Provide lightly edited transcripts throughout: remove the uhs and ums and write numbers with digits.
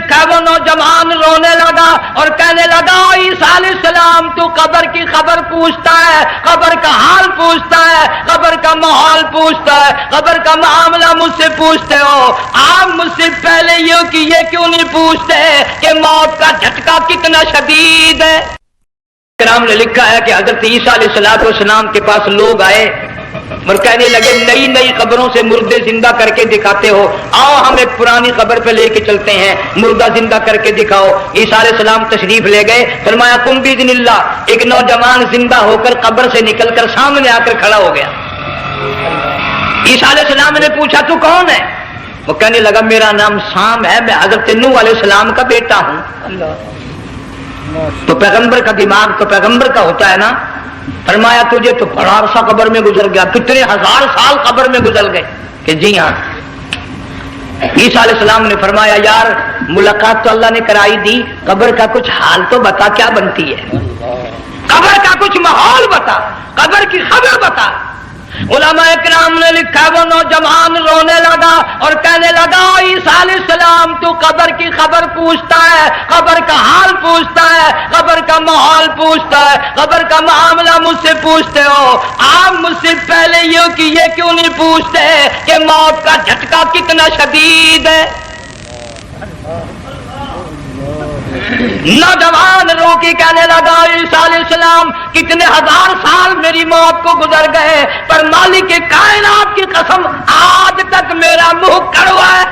لکھا وہ نوجوان رونے لگا اور کہنے لگا عیسیٰ علیہ السلام تو قبر کی خبر پوچھتا ہے، قبر کا حال پوچھتا ہے، قبر کا ماحول پوچھتا ہے، قبر کا معاملہ مجھ سے پوچھتے ہو، آپ مجھ سے پہلے یہ کیوں نہیں پوچھتے کہ موت کا جھٹکا کتنا شدید ہے؟ کرام نے لکھا ہے کہ حضرت عیسیٰ علیہ السلام کے پاس لوگ آئے اور کہنے لگے نئی نئی قبروں سے مردے زندہ کر کے دکھاتے ہو، آؤ ہم ایک پرانی قبر پہ لے کے چلتے ہیں، مردہ زندہ کر کے دکھاؤ۔ عیسیٰ علیہ السلام تشریف لے گئے، فرمایا قم باذن اللہ، ایک نوجوان زندہ ہو کر قبر سے نکل کر سامنے آ کر کھڑا ہو گیا۔ عیسیٰ علیہ السلام نے پوچھا تو کون ہے؟ وہ کہنے لگا میرا نام سام ہے، میں حضرت نوح علیہ السلام کا بیٹا ہوں۔ تو پیغمبر کا دماغ تو پیغمبر کا ہوتا ہے نا۔ فرمایا تجھے تو بڑا عرصہ قبر میں گزر گیا، کتنے ہزار سال قبر میں گزر گئے؟ کہ جی ہاں۔ عیسیٰ علیہ السلام نے فرمایا یار ملاقات تو اللہ نے کرائی دی، قبر کا کچھ حال تو بتا، کیا بنتی ہے؟ قبر کا کچھ ماحول بتا، قبر کی خبر بتا۔ علماء اکرام نے لکھا وہ نوجوان رونے لگا اور کہنے لگا عیسیٰ علیہ السلام تو قبر کی خبر پوچھتا ہے، قبر کا حال پوچھتا ہے، قبر کا ماحول پوچھتا ہے، قبر کا معاملہ مجھ سے پوچھتے ہو، آپ مجھ سے پہلے یہ کیوں نہیں پوچھتے کہ موت کا جھٹکا کتنا شدید ہے؟ نوجوان رو کے کہنے لگا عیسیٰ علیہ السلام کتنے ہزار سال میری موت کو گزر گئے، پر مالک کائنات کی قسم آج تک میرا منہ کڑوا ہے۔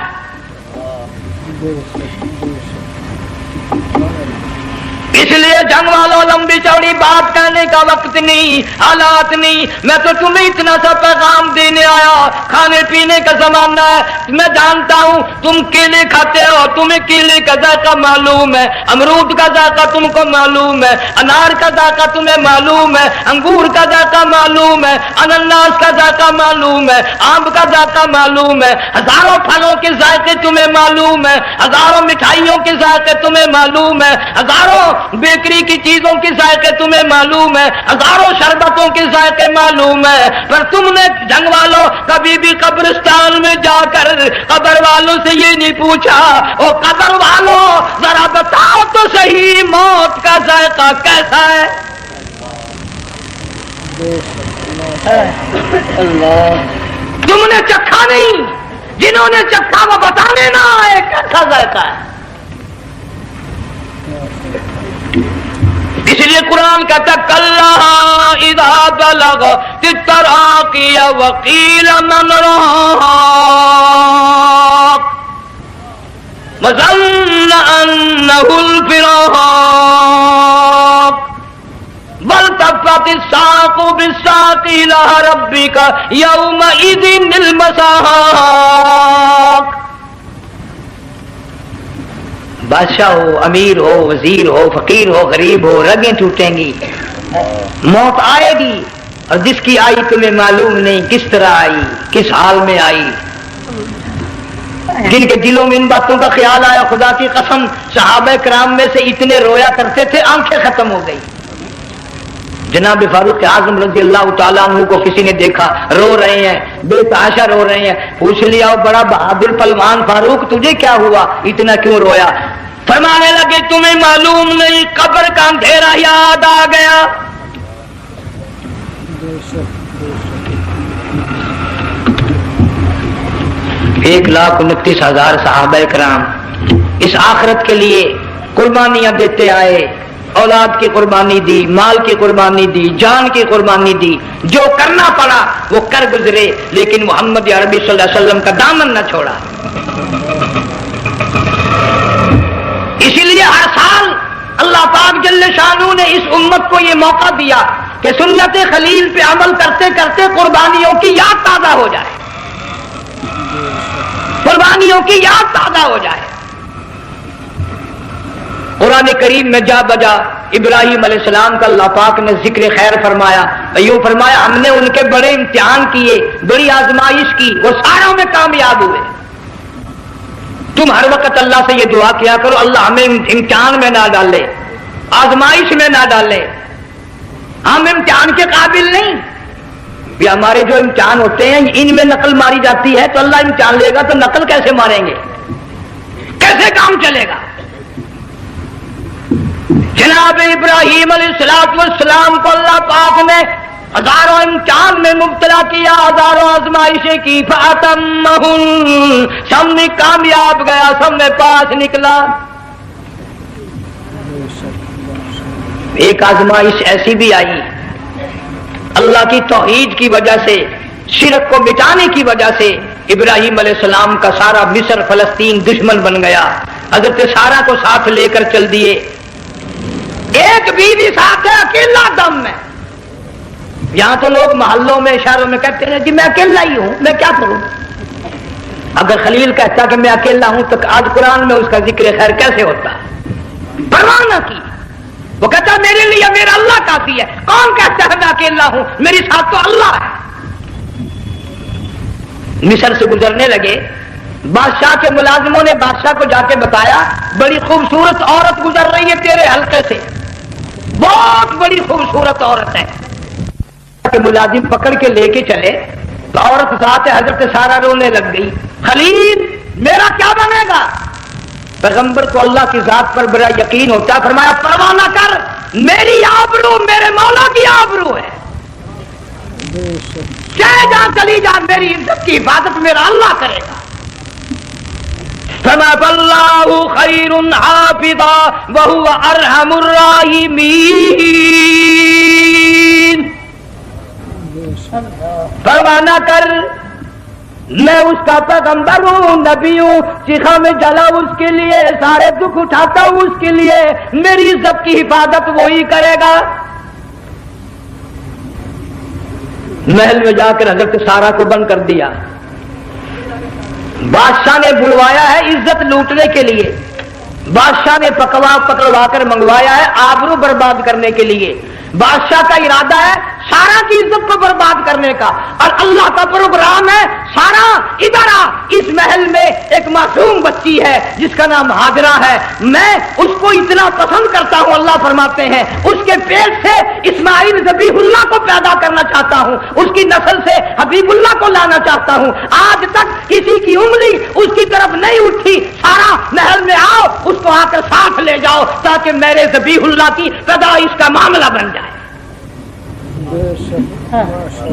اس لیے جنگ والوں لمبی چوڑی بات کہنے کا وقت نہیں، حالات نہیں، میں تو تمہیں اتنا سا پیغام دینے آیا، کھانے پینے کا زمانہ ہے، میں جانتا ہوں تم کیلے کھاتے ہو، تمہیں کیلے کا ذائقہ معلوم ہے، امرود کا ذائقہ تم کو معلوم ہے، انار کا ذائقہ تمہیں معلوم ہے، انگور کا ذائقہ معلوم ہے، انناس کا ذائقہ معلوم ہے، آم کا ذائقہ معلوم ہے، ہزاروں پھلوں کے ذائقے تمہیں معلوم ہے، ہزاروں مٹھائیوں کے ذائقے تمہیں معلوم ہے، ہزاروں بیکری کی چیزوں کے ذائقے تمہیں معلوم ہے، ہزاروں شربتوں کے ذائقے معلوم ہے، پر تم نے جنگ والوں کبھی بھی قبرستان میں جا کر قبر والوں سے یہ نہیں پوچھا او قبر والوں ذرا بتاؤ تو صحیح موت کا ذائقہ کیسا ہے؟ تم نے چکھا نہیں، جنہوں نے چکھا وہ بتانے نہ آئے کیسا ذائقہ ہے۔ اس لیے قرآن کہتا کلا اذا بلغت التراقی وقیل من راق وظن انه الفراق بل تفت الساق بالساق الى ربك يومئذ المساق۔ بادشاہ ہو، امیر ہو، وزیر ہو، فقیر ہو، غریب ہو، رگیں ٹوٹیں گی، موت آئے گی، اور جس کی آئی تمہیں معلوم نہیں کس طرح آئی، کس حال میں آئی۔ جن کے دلوں میں ان باتوں کا خیال آیا، خدا کی قسم صحابہ کرام میں سے اتنے رویا کرتے تھے آنکھیں ختم ہو گئی۔ جناب فاروق اعظم رضی اللہ تعالیٰ عنہ کو کسی نے دیکھا رو رہے ہیں، بے تحاشا رو رہے ہیں، پوچھ لیا بڑا بہادر پلوان فاروق تجھے کیا ہوا، اتنا کیوں رویا؟ فرمانے لگے تمہیں معلوم نہیں قبر کا اندھیرا یاد آ گیا۔ 1,29,000 صحابہ کرام اس آخرت کے لیے قربانیاں دیتے آئے، اولاد کی قربانی دی، مال کی قربانی دی، جان کی قربانی دی، جو کرنا پڑا وہ کر گزرے، لیکن محمد عربی صلی اللہ علیہ وسلم کا دامن نہ چھوڑا۔ اسی لیے ہر سال اللہ پاک جل شانہ نے اس امت کو یہ موقع دیا کہ سنت خلیل پہ عمل کرتے کرتے قربانیوں کی یاد تازہ ہو جائے، قربانیوں کی یاد تازہ ہو جائے۔ قرآن کریم میں جا بجا ابراہیم علیہ السلام کا اللہ پاک نے ذکر خیر فرمایا، یوں فرمایا ہم نے ان کے بڑے امتحان کیے، بڑی آزمائش کی، وہ ساروں میں کامیاب ہوئے۔ تم ہر وقت اللہ سے یہ دعا کیا کرو اللہ ہمیں امتحان میں نہ ڈالے، آزمائش میں نہ ڈالے، ہم امتحان کے قابل نہیں۔ یہ ہمارے جو امتحان ہوتے ہیں ان میں نقل ماری جاتی ہے، تو اللہ امتحان لے گا تو نقل کیسے ماریں گے، کیسے کام کام چلے گا؟ جناب ابراہیم علیہ السلام کو اللہ پاک نے ہزاروں امتحان میں مبتلا کیا، ہزاروں آزمائشیں کی، فاتمہن، سب میں کامیاب گیا، سب میں پاس نکلا۔ ایک آزمائش ایسی بھی آئی اللہ کی توحید کی وجہ سے، شرک کو مٹانے کی وجہ سے ابراہیم علیہ السلام کا سارا مصر فلسطین دشمن بن گیا، حضرت سارہ کو ساتھ لے کر چل دیے، ایک بیوی ساتھ ہے، اکیلا دم ہے۔ یہاں تو لوگ محلوں میں شہروں میں کہتے ہیں جی میں اکیلا ہی ہوں، میں کیا کروں؟ اگر خلیل کہتا کہ میں اکیلا ہوں تو آج قرآن میں اس کا ذکر خیر کیسے ہوتا؟ پرواہ نہ کی، وہ کہتا میرے لیے میرا اللہ کافی ہے۔ کون کہتا ہے میں اکیلا ہوں؟ میری ساتھ تو اللہ ہے۔ مصر سے گزرنے لگے، بادشاہ کے ملازموں نے بادشاہ کو جا کے بتایا بڑی خوبصورت عورت گزر رہی ہے تیرے حلقے سے، بہت بڑی خوبصورت عورت ہے۔ کہ ملازم پکڑ کے لے کے چلے تو عورت ذات حضرت سارہ رونے لگ گئی، خلیل میرا کیا بنے گا؟ پیغمبر کو اللہ کی ذات پر بڑا یقین ہوتا، فرمایا پرواہ نہ کر، میری آبرو میرے مولا کی آبرو ہے، چاہے جہاں چلی جا میری عزت کی حفاظت میرا اللہ کرے گا۔ فرمایا فاللہ خیر حافظا وہو ارحم الراحمین، پرواہ نہ کر، میں اس کا پیغمبر ہوں، نبی ہوں، چیخا میں جلا اس کے لیے، سارے دکھ اٹھاتا ہوں اس کے لیے، میری عزت کی حفاظت وہی کرے گا۔ محل میں جا کر حضرت سارہ کو بند کر دیا، بادشاہ نے بلوایا ہے عزت لوٹنے کے لیے، بادشاہ نے پکڑوا کر منگوایا ہے آبرو برباد کرنے کے لیے۔ بادشاہ کا ارادہ ہے سارا کی عزت کو برباد کرنے کا، اور اللہ کا پروگرام ہے سارا ادھر آ، اس محل میں ایک معصوم بچی ہے جس کا نام ہاجرہ ہے، میں اس کو اتنا پسند کرتا ہوں، اللہ فرماتے ہیں اس کے پیٹ سے اسماعیل ذبیح اللہ کو پیدا کرنا چاہتا ہوں، اس کی نسل سے حبیب اللہ کو لانا چاہتا ہوں۔ آج تک کسی کی انگلی اس کی طرف نہیں اٹھی، سارا محل میں آؤ، اس کو آ کر ساتھ لے جاؤ تاکہ میرے ذبیح اللہ کی پیدائش کا معاملہ بن جائے۔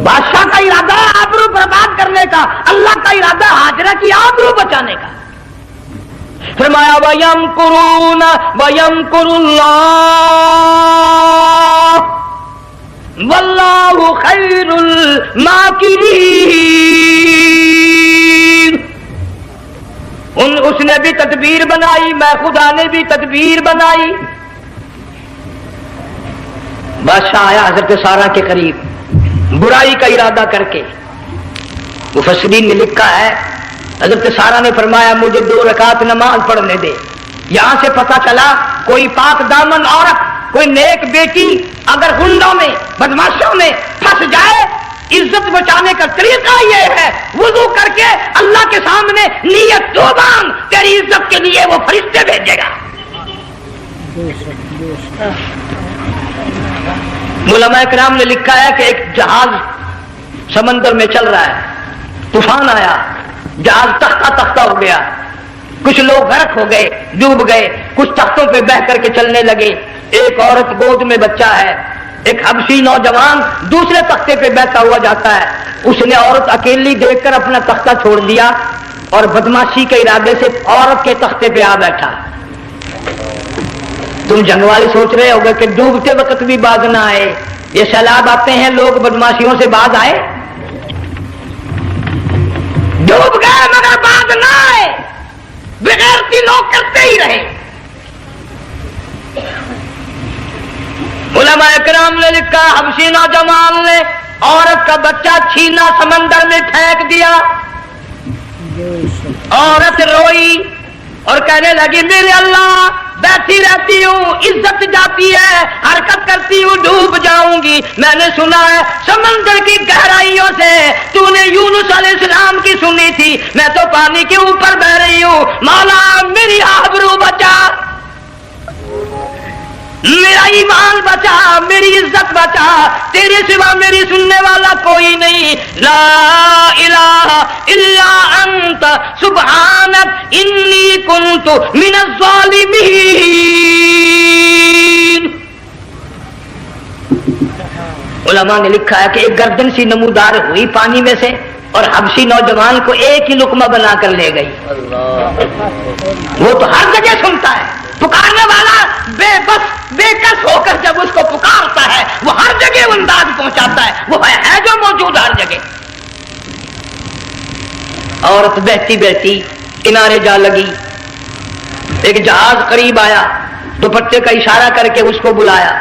بادشاہ کا ارادہ ہے آبرو برباد کرنے کا، اللہ کا ارادہ ہاجرہ کی آبرو بچانے کا۔ فرمایا وَيَمْكُرُونَ وَيَمْكُرُ اللَّهُ وَاللَّهُ خَيْرُ الْمَاكِرِينَ۔ اس نے بھی تدبیر بنائی، میں خدا نے بھی تدبیر بنائی۔ بادشاہ آیا حضرت سارہ کے قریب برائی کا ارادہ کر کے، مفسرین نے لکھا ہے حضرت سارہ نے فرمایا مجھے 2 رکعت نماز پڑھنے دے۔ یہاں سے پتہ چلا کوئی پاک دامن عورت، کوئی نیک بیٹی اگر گنڈوں میں بدماشوں میں پھنس جائے، عزت بچانے کا طریقہ یہ ہے وضو کر کے اللہ کے سامنے نیت تو مانگ، تیری عزت کے لیے وہ فرشتے بھیجے گا۔ علماء کرام نے لکھا ہے کہ ایک جہاز سمندر میں چل رہا ہے، طوفان آیا، جہاز تختہ تختہ ہو گیا، کچھ لوگ غرق ہو گئے، ڈوب گئے، کچھ تختوں پہ بہ کر کے چلنے لگے۔ ایک عورت گود میں بچہ ہے، ایک حبشی نوجوان دوسرے تختے پہ بہتا ہوا جاتا ہے، اس نے عورت اکیلی دیکھ کر اپنا تختہ چھوڑ دیا اور بدماشی کے ارادے سے عورت کے تختے پہ آ بیٹھا۔ تم جنگ والے سوچ رہے ہوگے کہ ڈوبتے وقت بھی باز نہ آئے، یہ سیلاب آتے ہیں لوگ بدماشیوں سے باز آئے؟ ڈوب گئے مگر باز نہ آئے، بغیرتی لوگ کرتے ہی رہے۔ علماء کرام نے لکھا حبشی نوجوان نے عورت کا بچہ چھینا سمندر میں پھینک دیا، عورت روئی اور کہنے لگی میرے اللہ بیٹھی رہتی ہوں، عزت جاتی ہے، حرکت کرتی ہوں، ڈوب جاؤں گی۔ میں نے سنا ہے سمندر کی گہرائیوں سے تو نے یونس علیہ السلام کی سنی تھی، میں تو پانی کے اوپر بہ رہی ہوں، مولا میری آبرو بچا۔ میرا ایمان بچا، میری عزت بچا، تیرے سوا میری سننے والا کوئی نہیں، لا الہ الا انت سبحانک انی کنت من الظالمین۔ علماء نے لکھا ہے کہ ایک گردن سی نمودار ہوئی پانی میں سے اور حبشی نوجوان کو ایک ہی لقمہ بنا کر لے گئی۔ وہ تو ہر جگہ سنتا ہے، پکارنے والا بے بس بے کس ہو کر جب اس کو پکارتا ہے وہ ہر جگہ انداز پہنچاتا ہے، وہ ہے جو موجود ہر جگہ۔ عورت بہتی بہتی کنارے جا لگی، ایک جہاز قریب آیا، دوپٹے کا اشارہ کر کے اس کو بلایا۔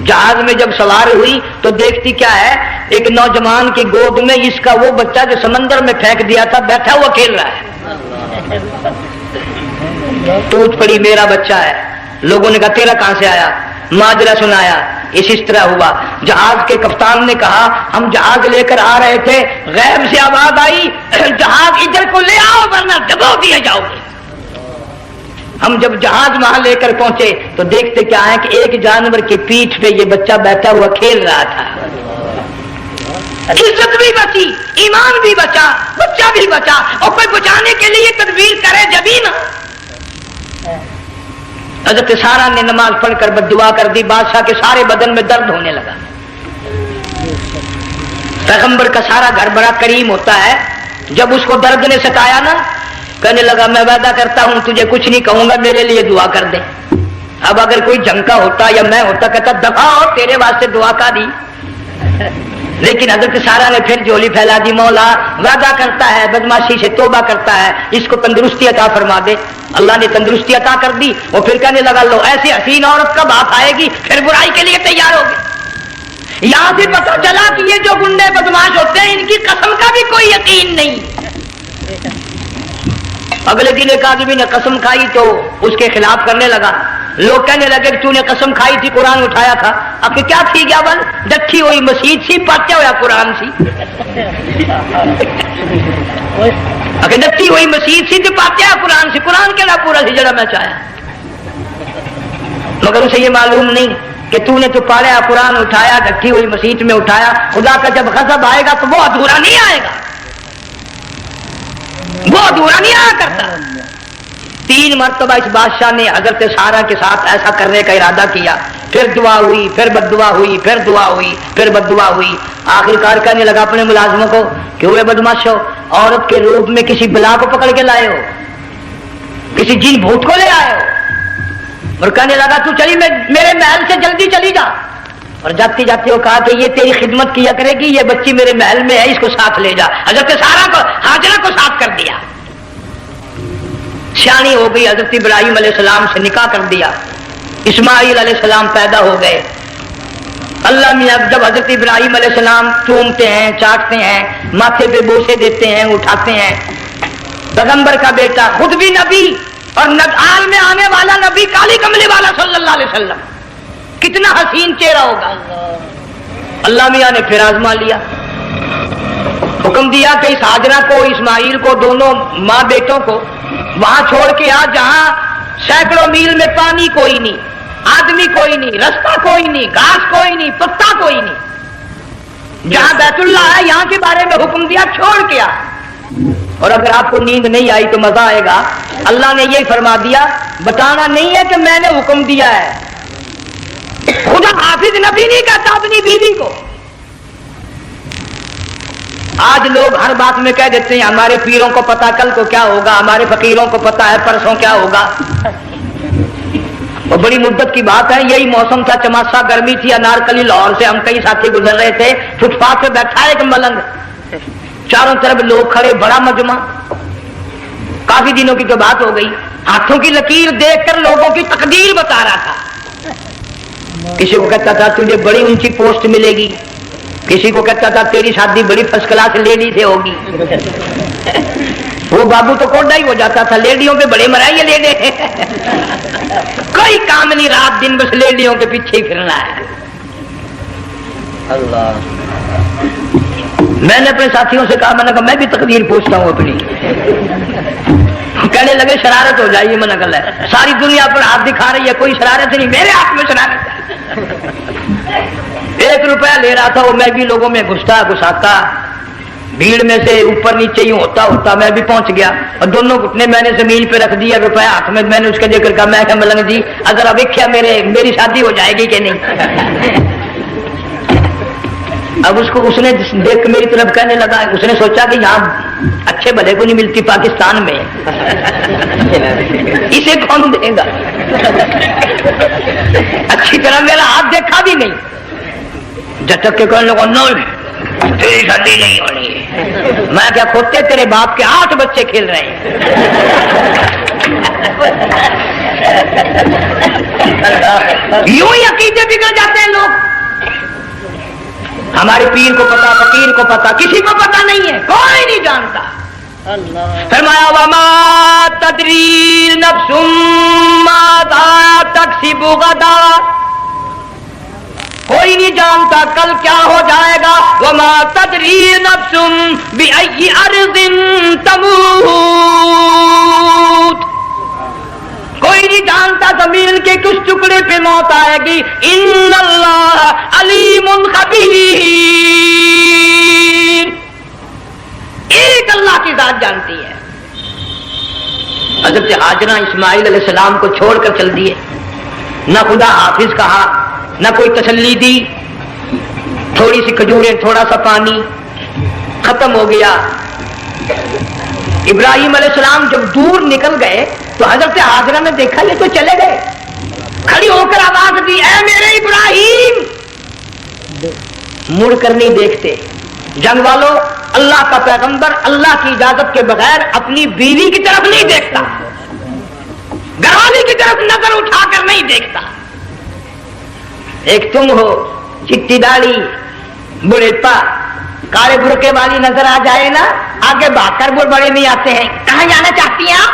جہاز میں جب سوار ہوئی تو دیکھتی کیا ہے، ایک نوجوان کی گود میں اس کا وہ بچہ جو سمندر میں پھینک دیا تھا بیٹھا ہوا کھیل رہا ہے۔ ٹوٹ پڑی، میرا بچہ ہے۔ لوگوں نے کہا تیرا کہاں سے آیا؟ ماجرا سنایا، اس طرح ہوا۔ جہاز کے کپتان نے کہا ہم جہاز لے کر آ رہے تھے، غیب سے آواز آئی جہاز ادھر کو لے آؤ ورنہ دبا دیے جاؤ گے۔ ہم جب جہاز وہاں لے کر پہنچے تو دیکھتے کیا ہے کہ ایک جانور کی پیٹھ پہ یہ بچہ بیٹھا ہوا کھیل رہا تھا۔ عزت بھی بچی، ایمان بھی بچا، بچہ بھی بچا، اور کوئی بچانے کے لیے تدبیر کرے جبھی نا۔ حضرت سارہ نے نماز پڑھ کر بد دعا کر دی، بادشاہ کے سارے بدن میں درد ہونے لگا۔ پیغمبر کا سارا گھر بڑا کریم ہوتا ہے، جب اس کو درد نے ستایا نا، کہنے لگا میں وعدہ کرتا ہوں تجھے کچھ نہیں کہوں گا، میرے لیے دعا کر دے۔ اب اگر کوئی جنگ کا ہوتا یا میں ہوتا کہتا دفعہ ہو تیرے واسطے دعا کا دی، لیکن حضرت سارہ نے پھر جولی پھیلا دی، مولا وعدہ کرتا ہے بدماشی سے توبہ کرتا ہے، اس کو تندرستی عطا فرما دے۔ اللہ نے تندرستی عطا کر دی، اور پھر کہنے لگا لو ایسی حسین عورت کب ہاتھ آئے گی پھر برائی کے لیے تیار ہوگی۔ یہاں سے پتہ چلا کہ یہ جو گنڈے بدماش ہوتے ہیں ان کی قسم کا بھی کوئی یقین نہیں۔ اگلے دن ایک آدمی نے قسم کھائی تو اس کے خلاف کرنے لگا، لوگ کہنے لگے کہ تو نے قسم کھائی تھی قرآن اٹھایا تھا، اب کہ کیا تھی گیا بل ڈٹھی ہوئی مسجد سی پاتے ہوا قرآن سی، اگر ڈٹھی ہوئی مسجد سی تو پاتے ہوا قرآن سی، قرآن کے لا پورا سی جڑا میں چاہیا، مگر اسے یہ معلوم نہیں کہ تو نے تو پاڑیا قرآن اٹھایا، ڈٹھی ہوئی مسجد میں اٹھایا، خدا کا جب غضب آئے گا تو وہ ادھورا نہیں آئے گا، وہ ادھورا نہیں آیا کرتا۔ 3 مرتبہ اس بادشاہ نے حضرت سارہ کے ساتھ ایسا کرنے کا ارادہ کیا، پھر دعا ہوئی، پھر بد دعا ہوئی، پھر دعا ہوئی، پھر بد دعا ہوئی۔ آخرکار کہنے لگا اپنے ملازموں کو کہ ہوئے بدماش ہو، عورت کے روپ میں کسی بلا کو پکڑ کے لائے ہو، کسی جن بھوت کو لے آئے ہو، اور کہنے لگا تو چلی میرے محل سے جلدی چلی جا، اور جاتی جاتی وہ کہا کہ یہ تیری خدمت کیا کرے گی، یہ بچی میرے محل میں ہے، اس کو ساتھ لے جا۔ حضرت سارہ کو ہاجرہ کو ساتھ کر دیا، سیانی ہو گئی، حضرت ابراہیم علیہ السلام سے نکاح کر دیا، اسماعیل علیہ السلام پیدا ہو گئے۔ اللہ میاں جب حضرت ابراہیم علیہ السلام چومتے ہیں، چاٹتے ہیں، ماتھے پہ بوسے دیتے ہیں، اٹھاتے ہیں، پیغمبر کا بیٹا خود بھی نبی اور آل میں آنے والا نبی، کالی کملی والا صلی اللہ علیہ وسلم، کتنا حسین چہرہ ہوگا۔ اللہ میاں نے پھر آزما لیا، حکم دیا کہ اس ہاجرہ کو، اسماعیل کو، دونوں ماں بیٹوں کو وہاں چھوڑ کے آ جہاں سینکڑوں میل میں پانی کوئی نہیں، آدمی کوئی نہیں، رستہ کوئی نہیں، گھاس کوئی نہیں، پتا کوئی نہیں، جہاں بیت اللہ ہے یہاں کے بارے میں حکم دیا چھوڑ کے آ۔ اور اگر آپ کو نیند نہیں آئی تو مزہ آئے گا، اللہ نے یہ فرما دیا، بتانا نہیں ہے کہ میں نے حکم دیا ہے، خدا حافظ نبی نہیں کہتا اپنی بیوی کو۔ آج لوگ ہر بات میں کہہ دیتے ہیں ہمارے پیروں کو پتا کل کو کیا ہوگا، ہمارے فقیروں کو پتا ہے پرسوں کیا ہوگا۔ وہ بڑی مدت کی بات ہے، یہی موسم تھا، چماسا گرمی تھی، انارکلی لاہور سے ہم کئی ساتھی گزر رہے تھے، فٹ پاتھ پہ بیٹھا ایک ملنگ، چاروں طرف لوگ کھڑے، بڑا مجمع، کافی دنوں کی تو بات ہو گئی، ہاتھوں کی لکیر دیکھ کر لوگوں کی تقدیر بتا رہا تھا۔ کسی کو کہتا تھا تجھے بڑی اونچی پوسٹ ملے گی، کسی کو کہتا تھا تیری شادی بڑی فرسٹ کلاس لیڈی سے ہوگی۔ وہ بابو تو کوڈا ہی ہو جاتا تھا، لیڈیوں پہ بڑے مرائیے لیڈے، کوئی کام نہیں، رات دن بس لیڈیوں کے پیچھے پھرنا ہے۔ اللہ، میں نے اپنے ساتھیوں سے کہا، میں نے کہا میں بھی تقدیر پوچھتا ہوں اپنی، کہنے لگے شرارت ہو جائے، یہ منع کر ہے، ساری دنیا پر ہاتھ دکھا رہی ہے، کوئی شرارت نہیں، میرے ہاتھ میں شرارت ہے۔ 1 روپیہ لے رہا تھا وہ، میں بھی لوگوں میں گھساتا بھیڑ میں سے اوپر نیچے ہی ہوتا میں بھی پہنچ گیا اور دونوں گھٹنے میں نے زمین پہ رکھ دیا، روپیہ ہاتھ میں، میں نے اس کا ذکر کہا، میں کہ ملنگ جی اگر اب کیا میری شادی ہو جائے گی کہ نہیں؟ اب اس نے دیکھ کے میری طرف کہنے لگا، اس نے سوچا کہ یہاں اچھے بھلے کو نہیں ملتی پاکستان میں، اسے کون دے گا؟ اچھی طرح میرا ہاتھ دیکھا بھی نہیں، جھٹک کے کہنے لگا نو تیری شادی نہیں ہونی ہے۔ میں کیا کھوتے تیرے باپ کے 8 بچے کھیل رہے ہیں۔ یوں ہی عقیدے بگڑ جاتے ہیں لوگ۔ ہمارے پیر کو پتا، فقیر کو پتا، کسی کو پتا نہیں ہے، کوئی نہیں جانتا۔ فرمایا وما تدری نفس ماذا تکسب غدا، کوئی نہیں جانتا کل کیا ہو جائے گا۔ وما تدری نفس بأي أرض تموت، کوئی نہیں جانتا زمین کے کس ٹکڑے پہ موت آئے گی۔ ان اللہ علیم خبیر، ایک اللہ کی ذات جانتی ہے۔ حضرت ہاجرہ اسماعیل علیہ السلام کو چھوڑ کر چل دیے، نہ خدا حافظ کہا، نہ کوئی تسلی دی، تھوڑی سی کھجوریں، تھوڑا سا پانی، ختم ہو گیا۔ ابراہیم علیہ السلام جب دور نکل گئے تو حضرت ہاجرہ نے دیکھا یہ تو چلے گئے، کھڑی ہو کر آواز دی، اے میرے ابراہیم، مڑ کر نہیں دیکھتے۔ جنگ والوں، اللہ کا پیغمبر اللہ کی اجازت کے بغیر اپنی بیوی کی طرف نہیں دیکھتا، گھر والی کی طرف نظر اٹھا کر نہیں دیکھتا۔ ایک تم ہو چٹی داڑھی بڑھیپا کالے برقے والی نظر آ جائے نا، آگے بھاگ کر بڑے نہیں آتے ہیں، کہاں جانا چاہتی ہیں آپ؟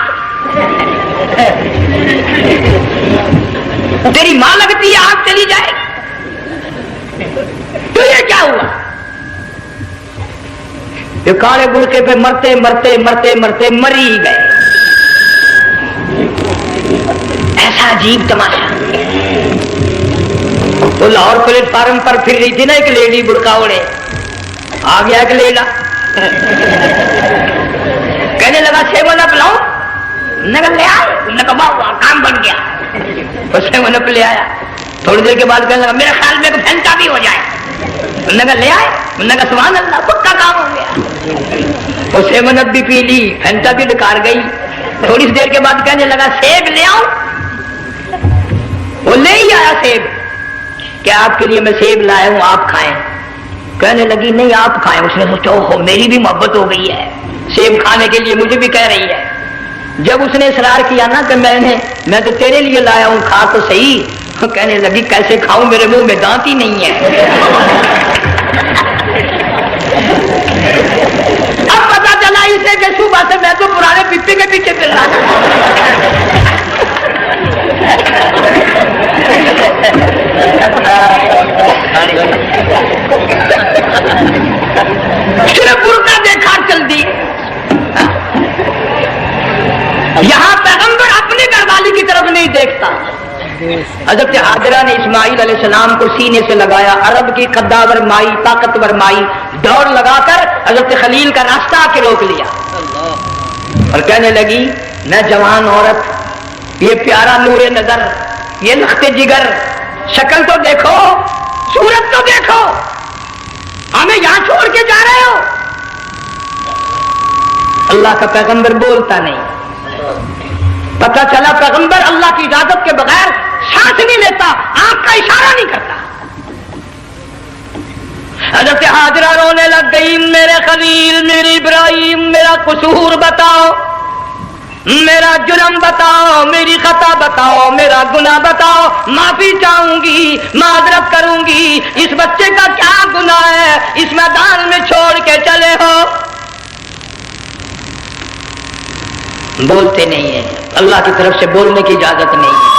تیری ماں لگتی ہے آپ چلی جائے، تو یہ کیا ہوا؟ یہ کالے برقے پہ مرتے مرتے مرتے مرتے مری گئے۔ ایسا عجیب تماشا۔ تو لاہور پلیٹ فارم پر پھر رہی تھی نا ایک لیڈی برقع اوڑے، آ گیا ایک لیڈا، کہنے لگا سیون اپ لاؤ، نگل لے آئے، کام بن گیا، سیون اپ لے آیا۔ تھوڑی دیر کے بعد کہنے لگا میرے خیال میں پھینٹا بھی ہو جائے، نگل لے آئے، نگا سبحان اللہ، پکا کام ہو گیا۔ وہ سیون اپ بھی پی لی، پھینٹا بھی ڈکار گئی۔ تھوڑی سی دیر کے بعد کہنے لگا سیب لے آؤ، وہ لے ہی آیا سیب، کہ آپ کے لیے میں سیب لایا ہوں آپ کھائیں۔ کہنے لگی نہیں آپ کھائیں۔ اس نے سوچا اوہ میری بھی محبت ہو گئی ہے، سیب کھانے کے لیے مجھے بھی کہہ رہی ہے۔ جب اس نے اصرار کیا نا کہ میں تو تیرے لیے لایا ہوں، کھا تو صحیح، کہنے لگی کیسے کھاؤں، میرے منہ میں دانت ہی نہیں ہے۔ اب پتا چلا اسے کہ صبح سے میں تو پرانے پپی کے پیچھے پھر رہا تھا۔ صرف برقع دیکھا چل دی۔ یہاں پیغمبر اپنی گھر والی کی طرف نہیں دیکھتا۔ حضرت ہاجرہ نے اسماعیل علیہ السلام کو سینے سے لگایا، عرب کی قداور مائی، طاقتور مائی، دوڑ لگا کر حضرت خلیل کا راستہ آ کے روک لیا اور کہنے لگی میں جوان عورت، یہ پیارا نور نظر، یہ لخت جگر، شکل تو دیکھو، صورت تو دیکھو، ہمیں یہاں چھوڑ کے جا رہے ہو؟ اللہ کا پیغمبر بولتا نہیں۔ پتہ چلا پیغمبر اللہ کی اجازت کے بغیر سانس نہیں لیتا، آنکھ کا اشارہ نہیں کرتا۔ حضرت ہاجرہ رونے لگ گئی، میرے خلیل، میرے ابراہیم، میرا قصور بتاؤ، میرا جرم بتاؤ، میری خطا بتاؤ، میرا گناہ بتاؤ، معافی چاہوں گی، معذرت کروں گی، اس بچے کا کیا گناہ ہے اس میدان میں چھوڑ کے چلے ہو؟ بولتے نہیں ہیں، اللہ کی طرف سے بولنے کی اجازت نہیں ہے۔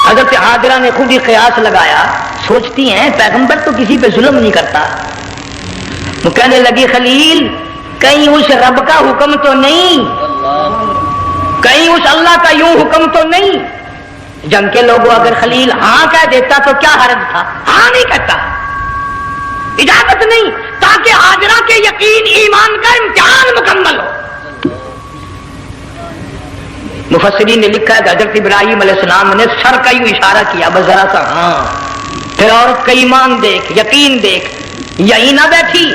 حضرت ہاجرہ نے خود ہی قیاس لگایا، سوچتی ہیں پیغمبر تو کسی پہ ظلم نہیں کرتا۔ وہ کہنے لگی خلیل کہیں اس رب کا حکم تو نہیں کہیں اس اللہ کا یوں حکم تو نہیں؟ جنگ کے لوگوں اگر خلیل ہاں کہہ دیتا تو کیا حرج تھا؟ ہاں نہیں کہتا، اجازت نہیں، تاکہ ہاجرہ کے یقین ایمان کا امتحان مکمل ہو۔ مفسرین نے لکھا ہے کہ حضرت ابراہیم علیہ السلام نے سر کا یوں اشارہ کیا، بس ذرا سا ہاں، پھر عورت کا ایمان دیکھ، یقین دیکھ، یہی نہ بیٹھی،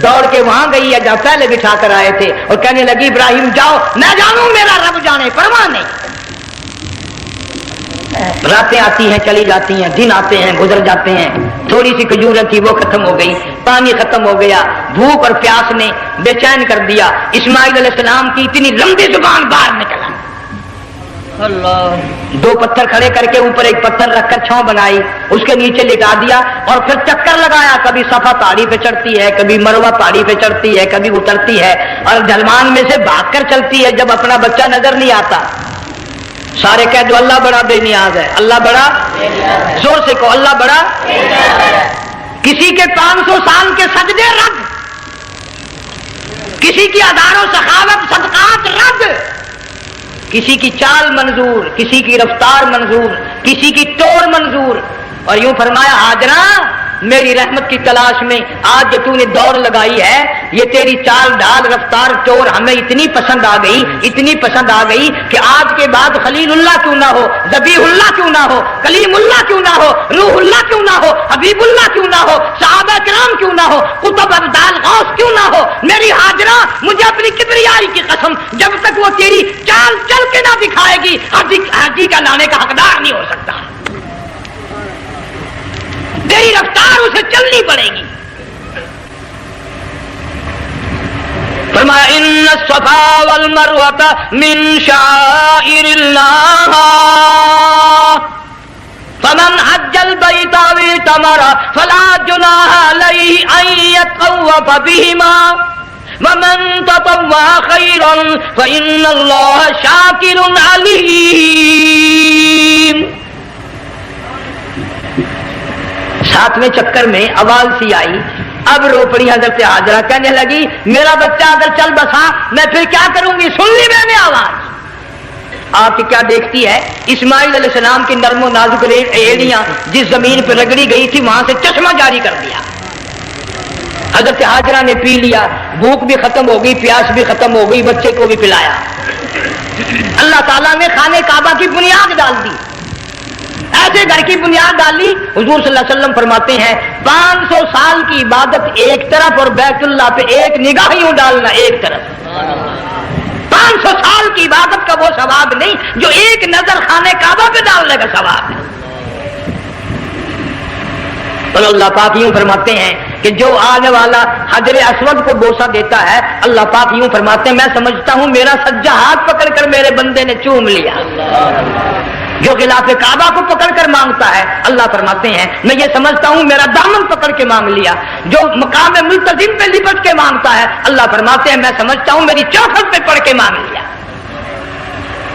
دوڑ کے وہاں گئی ہے جہاں پہلے بٹھا کر آئے تھے، اور کہنے لگی ابراہیم جاؤ، میں جانوں میرا رب جانے، پرواہ نہیں۔ راتیں آتی ہیں چلی جاتی ہیں، دن آتے ہیں گزر جاتے ہیں، تھوڑی سی کھجوریں تھی وہ ختم ہو گئی، پانی ختم ہو گیا، بھوک اور پیاس نے بے چین کر دیا، اسماعیل علیہ السلام کی اتنی لمبی زبان باہر نکلا، اللہ، دو پتھر کھڑے کر کے اوپر ایک پتھر رکھ کر چھاؤں بنائی، اس کے نیچے لٹا دیا، اور پھر چکر لگایا، کبھی صفا پہاڑی پہ چڑھتی ہے، کبھی مروہ پہاڑی پہ چڑھتی ہے، کبھی اترتی ہے، اور ڈھلوان میں سے بھاگ کر چلتی ہے جب اپنا بچہ نظر نہیں آتا۔ سارے کہہ دو اللہ بڑا بے نیاز ہے، اللہ بڑا، زور سے کہو اللہ بڑا۔ کسی کے 500 سال کے سجدے رد، کسی کی ہزاروں سخاوت صدقات رد، کسی کی چال منظور، کسی کی رفتار منظور، کسی کی توڑ منظور، اور یوں فرمایا ہاجرہ میری رحمت کی تلاش میں آج جو تو نے دوڑ لگائی ہے، یہ تیری چال ڈھال رفتار توڑ ہمیں اتنی پسند آ گئی، اتنی پسند آ گئی کہ آج کے بعد خلیل اللہ کیوں نہ ہو، ذبیح اللہ کیوں نہ ہو، کلیم اللہ کیوں نہ ہو، روح اللہ کیوں نہ ہو، حبیب اللہ کیوں نہ ہو، صحابہ کرام کیوں نہ ہو، قطب ابدال غوث کیوں نہ ہو، میری ہاجرہ مجھے اپنی کبریائی کی قسم جب تک وہ تیری چال چل کے نہ دکھائے گی حاجی کا لانے کا حقدار نہیں ہو سکتا، تیری رفتار اسے چلنی پڑے گی۔ فرمایا ان الصفا والمروہ من شعائر اللہ فمن حج البیت او اعتمر فلا جناح علیہ ان یطوف بہما ومن تطوع خیرا فإن اللہ شاکر علیم۔ ساتویں چکر میں آواز سی آئی، اب رو پڑی حضرت ہاجرہ، کہنے لگی میرا بچہ اگر چل بسا میں پھر کیا کروں گی؟ سن لی میں نے آواز۔ آپ کیا دیکھتی ہے؟ اسماعیل علیہ السلام کی نرم و نازک ایڑیاں جس زمین پہ رگڑی گئی تھی وہاں سے چشمہ جاری کر دیا، حضرت ہاجرہ نے پی لیا، بھوک بھی ختم ہو گئی، پیاس بھی ختم ہو گئی، بچے کو بھی پلایا۔ اللہ تعالیٰ نے خانہ کعبہ کی بنیاد ڈال دی، ایسے گھر کی بنیاد ڈالی، حضور صلی اللہ علیہ وسلم فرماتے ہیں 500 سال کی عبادت ایک طرف اور بیت اللہ پہ ایک نگاہ یوں ڈالنا ایک طرف، 500 سال کی عبادت کا وہ ثواب نہیں جو ایک نظر خانہ کعبہ پہ ڈالنے کا ثواب ہے۔ اور اللہ پاک یوں فرماتے ہیں کہ جو آنے والا حجر اسود کو بوسہ دیتا ہے، اللہ پاک یوں فرماتے ہیں میں سمجھتا ہوں میرا سجدہ ہاتھ پکڑ کر میرے بندے نے چوم لیا۔ جو غلاف کعبہ کو پکڑ کر مانگتا ہے، اللہ فرماتے ہیں میں یہ سمجھتا ہوں میرا دامن پکڑ کے مانگ لیا۔ جو مقام ملتزم پہ لپٹ کے مانگتا ہے، اللہ فرماتے ہیں میں سمجھتا ہوں میری چوکھٹ پہ پڑھ کے مانگ لیا۔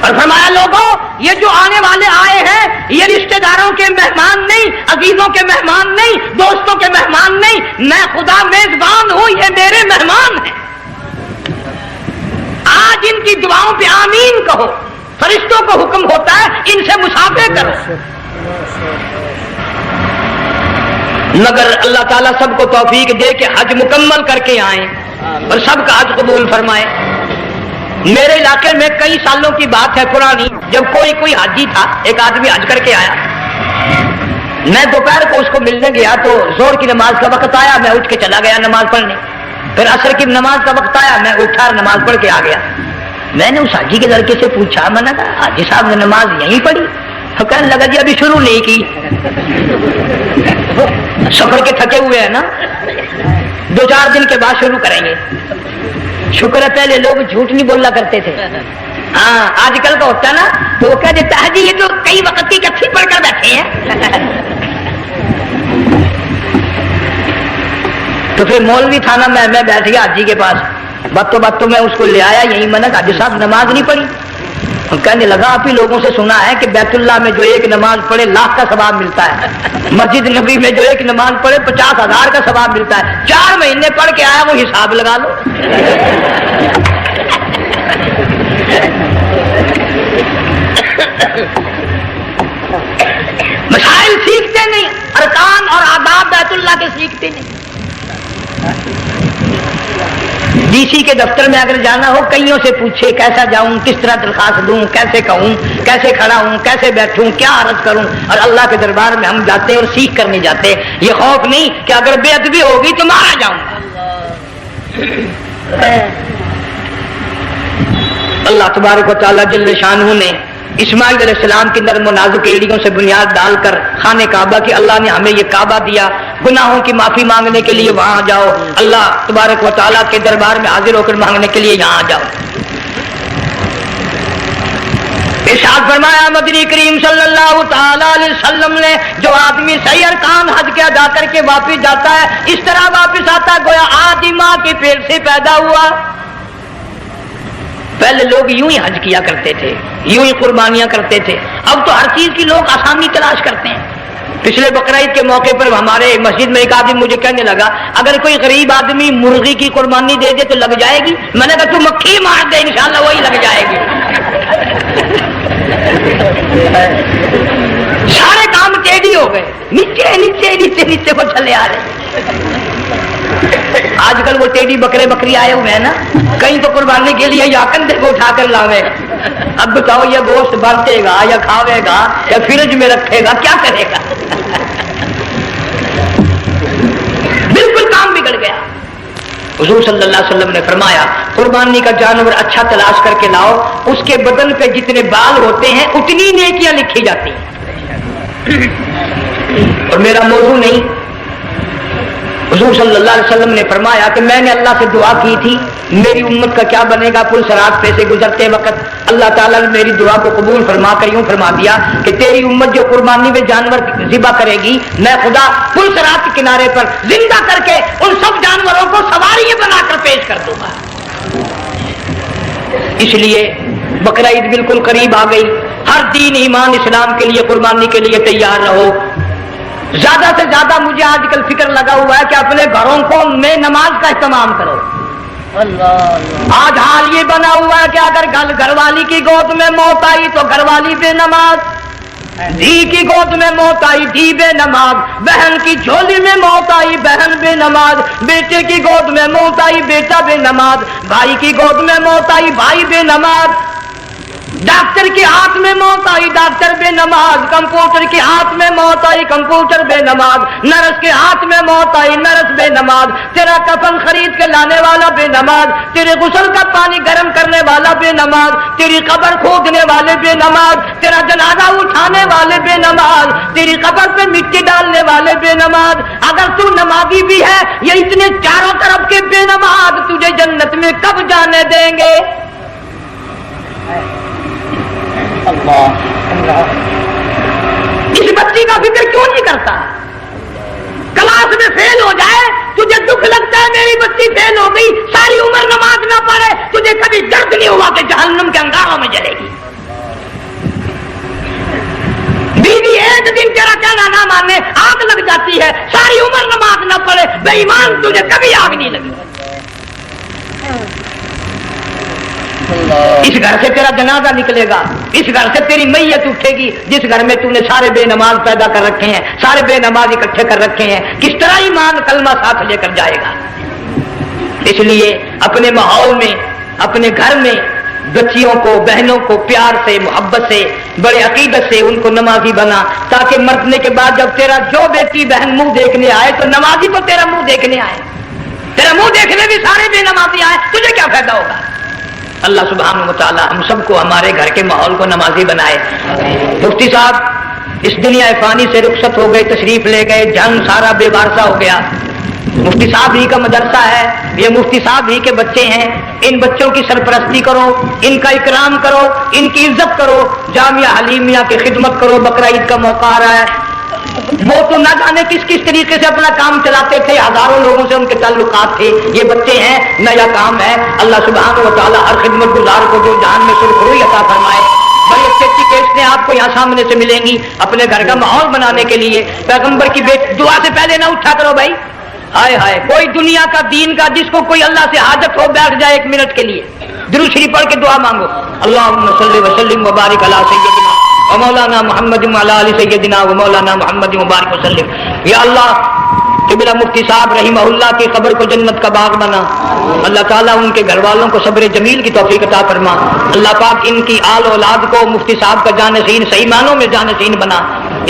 اور فرمایا لوگوں یہ جو آنے والے آئے ہیں یہ رشتہ داروں کے مہمان نہیں، عزیزوں کے مہمان نہیں، دوستوں کے مہمان نہیں، میں خدا میزبان ہوں، یہ میرے مہمان ہیں۔ آج ان کی دعاؤں پہ آمین کہو، فرشتوں کو حکم ہوتا ہے ان سے مسافہ کرو، مگر اللہ تعالیٰ سب کو توفیق دے کہ حج مکمل کر کے آئیں اور سب کا حج قبول فرمائے۔ میرے علاقے میں کئی سالوں کی بات ہے پرانی، جب کوئی حاجی تھا، ایک آدمی حج کر کے آیا، میں دوپہر کو اس کو ملنے گیا تو زور کی نماز کا وقت آیا، میں اٹھ کے چلا گیا نماز پڑھنے، پھر عصر کی نماز کا وقت آیا، میں اٹھا اور نماز پڑھ کے آ گیا۔ میں نے اس حاجی کے لڑکے سے پوچھا، میں نے کہا حاجی صاحب نے نماز یہیں پڑھی؟ تو کہنے لگا جی ابھی شروع نہیں کی، سفر کے تھکے ہوئے ہیں نا، 2-4 دن کے بعد شروع کریں گے۔ شکر ہے پہلے لوگ جھوٹ نہیں بولنا کرتے تھے، ہاں آج کل کا ہوتا نا تو وہ کہہ دیتا ہے جی یہ تو کئی وقت کی کچھی پڑھ کر بیٹھے ہیں۔ تو پھر مولوی تھا نا، میں بیٹھ گیا حاجی کے پاس، باتوں باتوں میں اس کو لے آیا، یہی میں نے کہا حاجی صاحب نماز نہیں پڑھی؟ کہنے لگا آپ ہی لوگوں سے سنا ہے کہ بیت اللہ میں جو ایک نماز پڑھے 1,00,000 کا ثواب ملتا ہے، مسجد نبی میں جو ایک نماز پڑھے 50,000 کا ثواب ملتا ہے، 4 مہینے پڑھ کے آیا، وہ حساب لگا لو۔ مسائل سیکھتے نہیں، ارکان اور آداب بیت اللہ کے سیکھتے نہیں۔ ڈی سی کے دفتر میں اگر جانا ہو کئیوں سے پوچھے کیسا جاؤں، کس طرح درخواست دوں، کیسے کہوں، کیسے کھڑا ہوں، کیسے بیٹھوں، کیا عرض کروں، اور اللہ کے دربار میں ہم جاتے اور سیکھ کر نہیں جاتے۔ یہ خوف نہیں کہ اگر بے ادبی ہوگی تو مارا جاؤں گا۔ اللہ تبارک و تعالیٰ جل شانہ نے اسماعیل علیہ السلام کی نرم و نازک ایڑیوں سے بنیاد ڈال کر خانہ کعبہ کی اللہ نے ہمیں یہ کعبہ دیا، گناہوں کی معافی مانگنے کے لیے وہاں جاؤ، اللہ تبارک و تعالیٰ کے دربار میں حاضر ہو کر مانگنے کے لیے یہاں جاؤ۔ ارشاد فرمایا مدنی کریم صلی اللہ تعالی علیہ وسلم نے، جو آدمی صحیح ارکان حج کے ادا کر کے واپس جاتا ہے اس طرح واپس آتا ہے گویا آدھی ماں کے پیٹ سے پیدا ہوا۔ پہلے لوگ یوں ہی حج کیا کرتے تھے، یوں ہی قربانیاں کرتے تھے، اب تو ہر چیز کی لوگ آسانی تلاش کرتے ہیں۔ پچھلے بقرعید کے موقع پر ہمارے مسجد میں ایک آدمی مجھے کہنے لگا اگر کوئی غریب آدمی مرغی کی قربانی دے دے تو لگ جائے گی؟ میں نے کہا تو مکھی مار دے انشاءاللہ وہی لگ جائے گی۔ سارے کام ٹیڑھی ہو گئے، نیچے نیچے نیچے نیچے کو چلے آ رہے۔ آج کل وہ ٹیڑھی بکرے بکری آئے ہوئے ہیں نا، کہیں تو قربانی کے لیے یا کندھے کو اٹھا کر لاوے گا۔ اب بتاؤ یہ گوشت بنتے گا یا کھاوے گا یا فریج میں رکھے گا، کیا کرے گا؟ بالکل کام بگڑ گیا۔ حضور صلی اللہ علیہ وسلم نے فرمایا قربانی کا جانور اچھا تلاش کر کے لاؤ، اس کے بدن پہ جتنے بال ہوتے ہیں اتنی نیکیاں لکھی جاتی ہیں۔ اور میرا موضوع نہیں، حضور صلی اللہ علیہ وسلم نے فرمایا کہ میں نے اللہ سے دعا کی تھی میری امت کا کیا بنے گا، پل صراط پہ سے گزرتے وقت اللہ تعالیٰ نے میری دعا کو قبول فرما کر یوں فرما دیا کہ تیری امت جو قربانی میں جانور ذبح کرے گی میں خدا پل صراط کے کنارے پر زندہ کر کے ان سب جانوروں کو سواریاں بنا کر پیش کر دوں گا۔ اس لیے بقرعید بالکل قریب آ گئی، ہر دین ایمان اسلام کے لیے قربانی کے لیے تیار رہو۔ زیادہ سے زیادہ مجھے آج کل فکر لگا ہوا ہے کہ اپنے گھروں کو میں نماز کا اہتمام کرو۔ آج حال یہ بنا ہوا ہے کہ اگر گھر والی کی گود میں موت آئی تو گھر والی بے نماز، دھی کی گود میں موت آئی دھی بے نماز، بہن کی جھولی میں موت آئی بہن بے نماز، بیٹے کی گود میں موت آئی بیٹا بے نماز، بھائی کی گود میں موت آئی بھائی بے نماز، ڈاکٹر کے ہاتھ میں موت آئی ڈاکٹر بے نماز، کمپیوٹر کے ہاتھ میں موت آئی کمپیوٹر بے نماز، نرس کے ہاتھ میں موت آئی نرس بے نماز، تیرا کفن خرید کے لانے والا بے نماز، تیرے غسل کا پانی گرم کرنے والا بے نماز، تیری قبر کھودنے والے بے نماز، تیرا جنازہ اٹھانے والے بے نماز، تیری قبر پہ مٹی ڈالنے والے بے نماز۔ اگر تو نمازی بھی ہے یہ اتنے چاروں طرف کے بے نماز تجھے جنت میں کب جانے دیں گے؟ اس بچی کا فکر کیوں نہیں کرتا؟ کلاس میں فیل ہو جائے تجھے دکھ لگتا ہے میری بچی فیل ہو گئی، ساری عمر نماز نہ پڑھے تجھے کبھی درد نہیں ہوا کہ جہنم کے انگاروں میں جلے گی؟ بیوی ایک دن تیرا کہنا نہ مانے آگ لگ جاتی ہے، ساری عمر نماز نہ پڑھے بے ایمان تجھے کبھی آگ نہیں لگی۔ اس گھر سے تیرا جنازہ نکلے گا، اس گھر سے تیری میت اٹھے گی جس گھر میں تو نے سارے بے نماز پیدا کر رکھے ہیں، سارے بے نماز اکٹھے کر رکھے ہیں، کس طرح ایمان کلمہ ساتھ لے کر جائے گا؟ اس لیے اپنے ماحول میں اپنے گھر میں بچیوں کو بہنوں کو پیار سے محبت سے بڑے عقیدت سے ان کو نمازی بنا، تاکہ مرنے کے بعد جب تیرا جو بیٹی بہن منہ دیکھنے آئے تو نمازی تو تیرا منہ دیکھنے آئے، تیرا منہ دیکھنے بھی سارے بے نمازی آئے، تجھے کیا فائدہ ہوگا؟ اللہ سبحانہ و تعالی ہم سب کو ہمارے گھر کے ماحول کو نمازی بنائے۔ مفتی صاحب اس دنیا فانی سے رخصت ہو گئے، تشریف لے گئے، جنگ سارا بے وارثہ ہو گیا۔ مفتی صاحب ہی کا مدرسہ ہے، یہ مفتی صاحب ہی کے بچے ہیں، ان بچوں کی سرپرستی کرو، ان کا اکرام کرو، ان کی عزت کرو، جامعہ حلیمیہ کی خدمت کرو۔ بقرعید کا موقع آ رہا ہے، وہ تو نہ جانے کس کس طریقے سے اپنا کام چلاتے تھے، ہزاروں لوگوں سے ان کے تعلقات تھے، یہ بچے ہیں نیا کام ہے۔ اللہ سبحانہ و تعالیٰ ہر خدمت گزار کو جو جہان میں سرخروئی عطا فرمائے۔ بڑی اچھی اچھی کیسٹیں آپ کو یہاں سامنے سے ملیں گی اپنے گھر کا ماحول بنانے کے لیے۔ پیغمبر کی دعا سے پہلے نہ اٹھا کرو بھائی، ہائے ہائے کوئی دنیا کا دین کا جس کو کوئی اللہ سے حاجت ہو بیٹھ جائے ایک منٹ کے لیے، درود شریف پڑھ کے دعا مانگو. اللہم صلی وسلم وبارک علی سیدنا و مولانا محمد وعلی آل سیدنا و مولانا محمد وبارک وسلم. یا اللہ قبلہ مفتی صاحب رحمہ اللہ کی قبر کو جنت کا باغ بنا. اللہ تعالیٰ ان کے گھر والوں کو صبر جمیل کی توفیق عطا فرما. اللہ پاک ان کی آل اولاد کو مفتی صاحب کا جانشین صحیح معنوں میں جانشین بنا.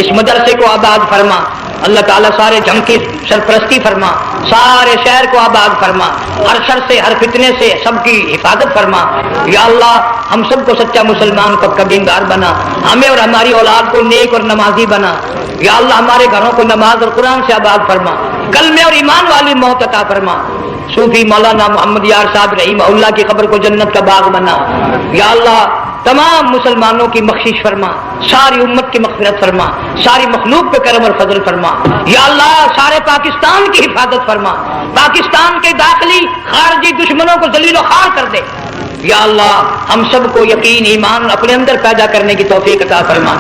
اس مدرسے کو آباد فرما. اللہ تعالیٰ سارے جھم کی سرپرستی فرما. سارے شہر کو آباد فرما. ہر شر سے ہر فتنے سے سب کی حفاظت فرما. یا اللہ ہم سب کو سچا مسلمان پکا دیندار بنا. ہمیں اور ہماری اولاد کو نیک اور نمازی بنا. یا اللہ ہمارے گھروں کو نماز اور قرآن سے آباد فرما. کلمے اور ایمان والی موت عطا فرما. صوفی مولانا محمد یار صاحب رحمہ اللہ کی قبر کو جنت کا باغ بنا. یا اللہ تمام مسلمانوں کی بخشش فرما. ساری امت کی مغفرت فرما. ساری مخلوق پہ کرم اور فضل فرما. یا اللہ سارے پاکستان کی حفاظت فرما. پاکستان کے داخلی خارجی دشمنوں کو ذلیل و خوار کر دے. یا اللہ ہم سب کو یقین ایمان اپنے اندر پیدا کرنے کی توفیق عطا فرما.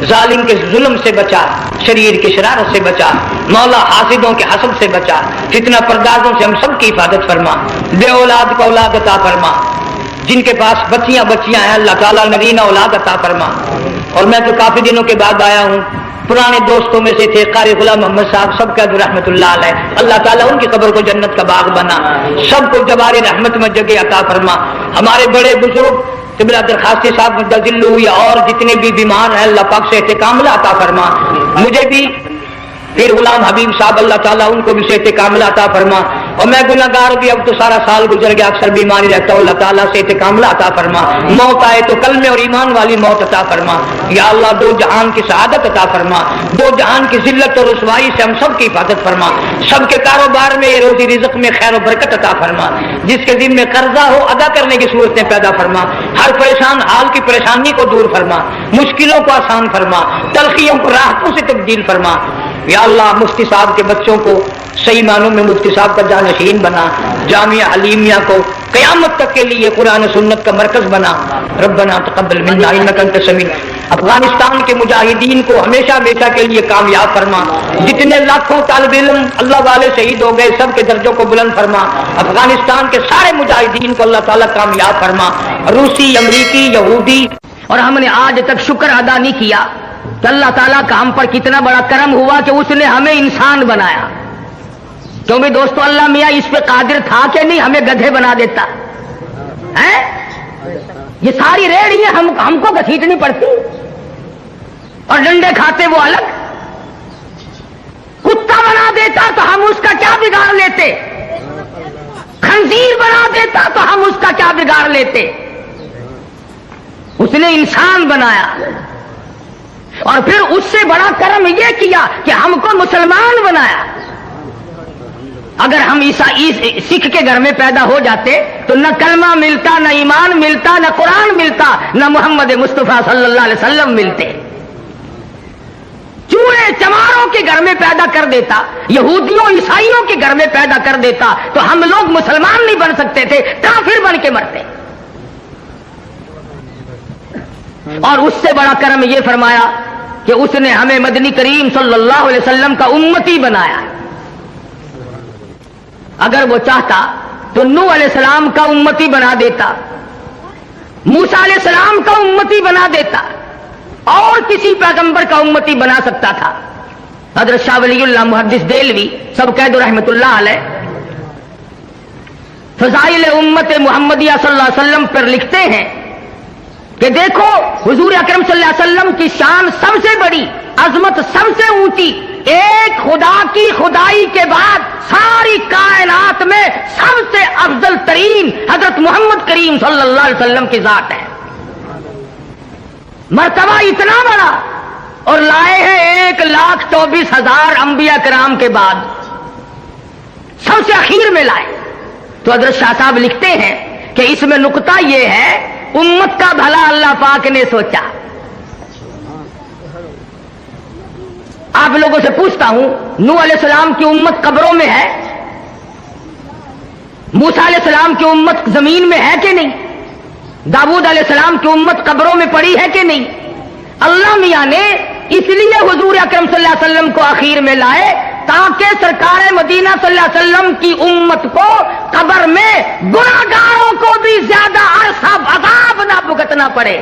ظالم کے ظلم سے بچا. شریر کی شرارت سے بچا. مولا حاسدوں کے حسد سے بچا. فتنہ پردازوں سے ہم سب کی حفاظت فرما. بے اولاد کو اولاد عطا فرما. جن کے پاس بچیاں ہیں اللہ تعالیٰ نگینہ اولاد عطا فرما. اور میں تو کافی دنوں کے بعد آیا ہوں. پرانے دوستوں میں سے تھے قاری غلام محمد صاحب سب کا رحمت اللہ علیہ. اللہ تعالیٰ ان کی قبر کو جنت کا باغ بنا. سب کو جوار رحمت میں جگہ عطا فرما. ہمارے بڑے بزرگ قبلہ درخواستی صاحب مدذل یا اور جتنے بھی بیمار ہیں اللہ پاک سے کاملہ عطا فرما. مجھے بھی پھر غلام حبیب صاحب اللہ تعالیٰ ان کو بھی صحت کاملہ عطا فرما. اور میں گناہ گار بھی اب تو سارا سال گزر گیا اکثر بیماری رہتا ہوں. اللہ تعالیٰ صحت کاملہ عطا فرما. موت آئے تو کلمے اور ایمان والی موت عطا فرما. یا اللہ دو جہان کی سعادت عطا فرما. دو جہان کی ذلت اور رسوائی سے ہم سب کی حفاظت فرما. سب کے کاروبار میں روزی رزق میں خیر و برکت عطا فرما. جس کے ذمہ قرضہ ہو ادا کرنے کی صورتیں پیدا فرما. ہر پریشان حال کی پریشانی کو دور فرما. مشکلوں کو آسان فرما. تلخیوں کو راحتوں سے تبدیل فرما. یا اللہ مفتی صاحب کے بچوں کو صحیح معنوں میں مفتی صاحب کا جانشین بنا. جامعہ حلیمیہ کو قیامت تک کے لیے قرآن سنت کا مرکز بنا. ربنا تقبل منا انک انت السمیع. افغانستان کے مجاہدین کو ہمیشہ کے لیے کامیاب فرما. جتنے لاکھوں طالب علم اللہ والے شہید ہو گئے سب کے درجوں کو بلند فرما. افغانستان کے سارے مجاہدین کو اللہ تعالیٰ کامیاب فرما. روسی امریکی یہودی. اور ہم نے آج تک شکر ادا نہیں کیا کہ اللہ تعالیٰ کا ہم پر کتنا بڑا کرم ہوا کہ اس نے ہمیں انسان بنایا. کیونکہ دوستو اللہ میاں اس پہ قادر تھا کہ نہیں ہمیں گدھے بنا دیتا ہے. یہ ساری ریڑیاں ہم کو گھسیٹنی پڑتی اور ڈنڈے کھاتے وہ الگ. کتا بنا دیتا تو ہم اس کا کیا بگاڑ لیتے. خنزیر بنا دیتا تو ہم اس کا کیا بگاڑ لیتے. اس نے انسان بنایا. اور پھر اس سے بڑا کرم یہ کیا کہ ہم کو مسلمان بنایا. اگر ہم سکھ کے گھر میں پیدا ہو جاتے تو نہ کلمہ ملتا نہ ایمان ملتا نہ قرآن ملتا نہ محمد مصطفیٰ صلی اللہ علیہ وسلم ملتے. چوڑے چماروں کے گھر میں پیدا کر دیتا. یہودیوں عیسائیوں کے گھر میں پیدا کر دیتا تو ہم لوگ مسلمان نہیں بن سکتے تھے. کافر بن کے مرتے. اور اس سے بڑا کرم یہ فرمایا کہ اس نے ہمیں مدنی کریم صلی اللہ علیہ وسلم کا امتی بنایا. اگر وہ چاہتا تو نوح علیہ السلام کا امتی بنا دیتا. موسیٰ علیہ السلام کا امتی بنا دیتا. اور کسی پیغمبر کا امتی بنا سکتا تھا. حضرت شاہ ولی اللہ محدث دہلوی سب قید رحمت اللہ علیہ فضائل امت محمدیہ صلی اللہ علیہ وسلم پر لکھتے ہیں کہ دیکھو حضور اکرم صلی اللہ علیہ وسلم کی شان سب سے بڑی, عظمت سب سے اونچی, ایک خدا کی خدائی کے بعد ساری کائنات میں سب سے افضل ترین حضرت محمد کریم صلی اللہ علیہ وسلم کی ذات ہے. مرتبہ اتنا بڑا اور لائے ہیں 1,24,000 انبیاء کرام کے بعد سب سے اخیر میں لائے. تو حضرت شاہ صاحب لکھتے ہیں کہ اس میں نقطہ یہ ہے امت کا بھلا اللہ پاک نے سوچا. آپ لوگوں سے پوچھتا ہوں نوح علیہ السلام کی امت قبروں میں ہے, موسیٰ علیہ السلام کی امت زمین میں ہے کہ نہیں, داؤد علیہ السلام کی امت قبروں میں پڑی ہے کہ نہیں. اللہ میاں نے اس لیے حضور اکرم صلی اللہ علیہ وسلم کو اخیر میں لائے تاکہ سرکار مدینہ صلی اللہ علیہ وسلم کی امت کو قبر میں گناہگاروں کو بھی زیادہ عرصہ عذاب نہ بھگتنا پڑے.